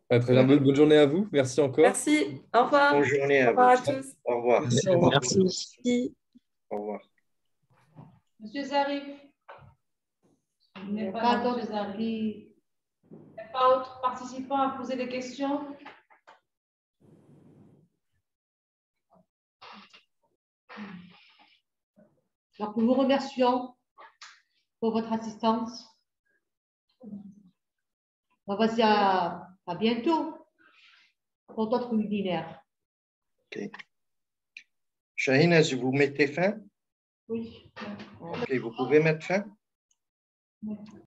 Très bien. Bonne journée à vous. Merci encore. Merci. Au revoir. Bonne journée Au à revoir vous. à tous. Au revoir. Merci. Au revoir. Merci. Au revoir. Monsieur Zarif. Il n'y a Pas pas d'autres d'autres avis. Il n'y a pas d'autres participants à poser des questions. Donc, nous vous remercions pour votre assistance. On va se dire à bientôt pour d'autres webinaires. OK. Shahina, vous mettez fin? Oui. OK, vous pouvez mettre fin?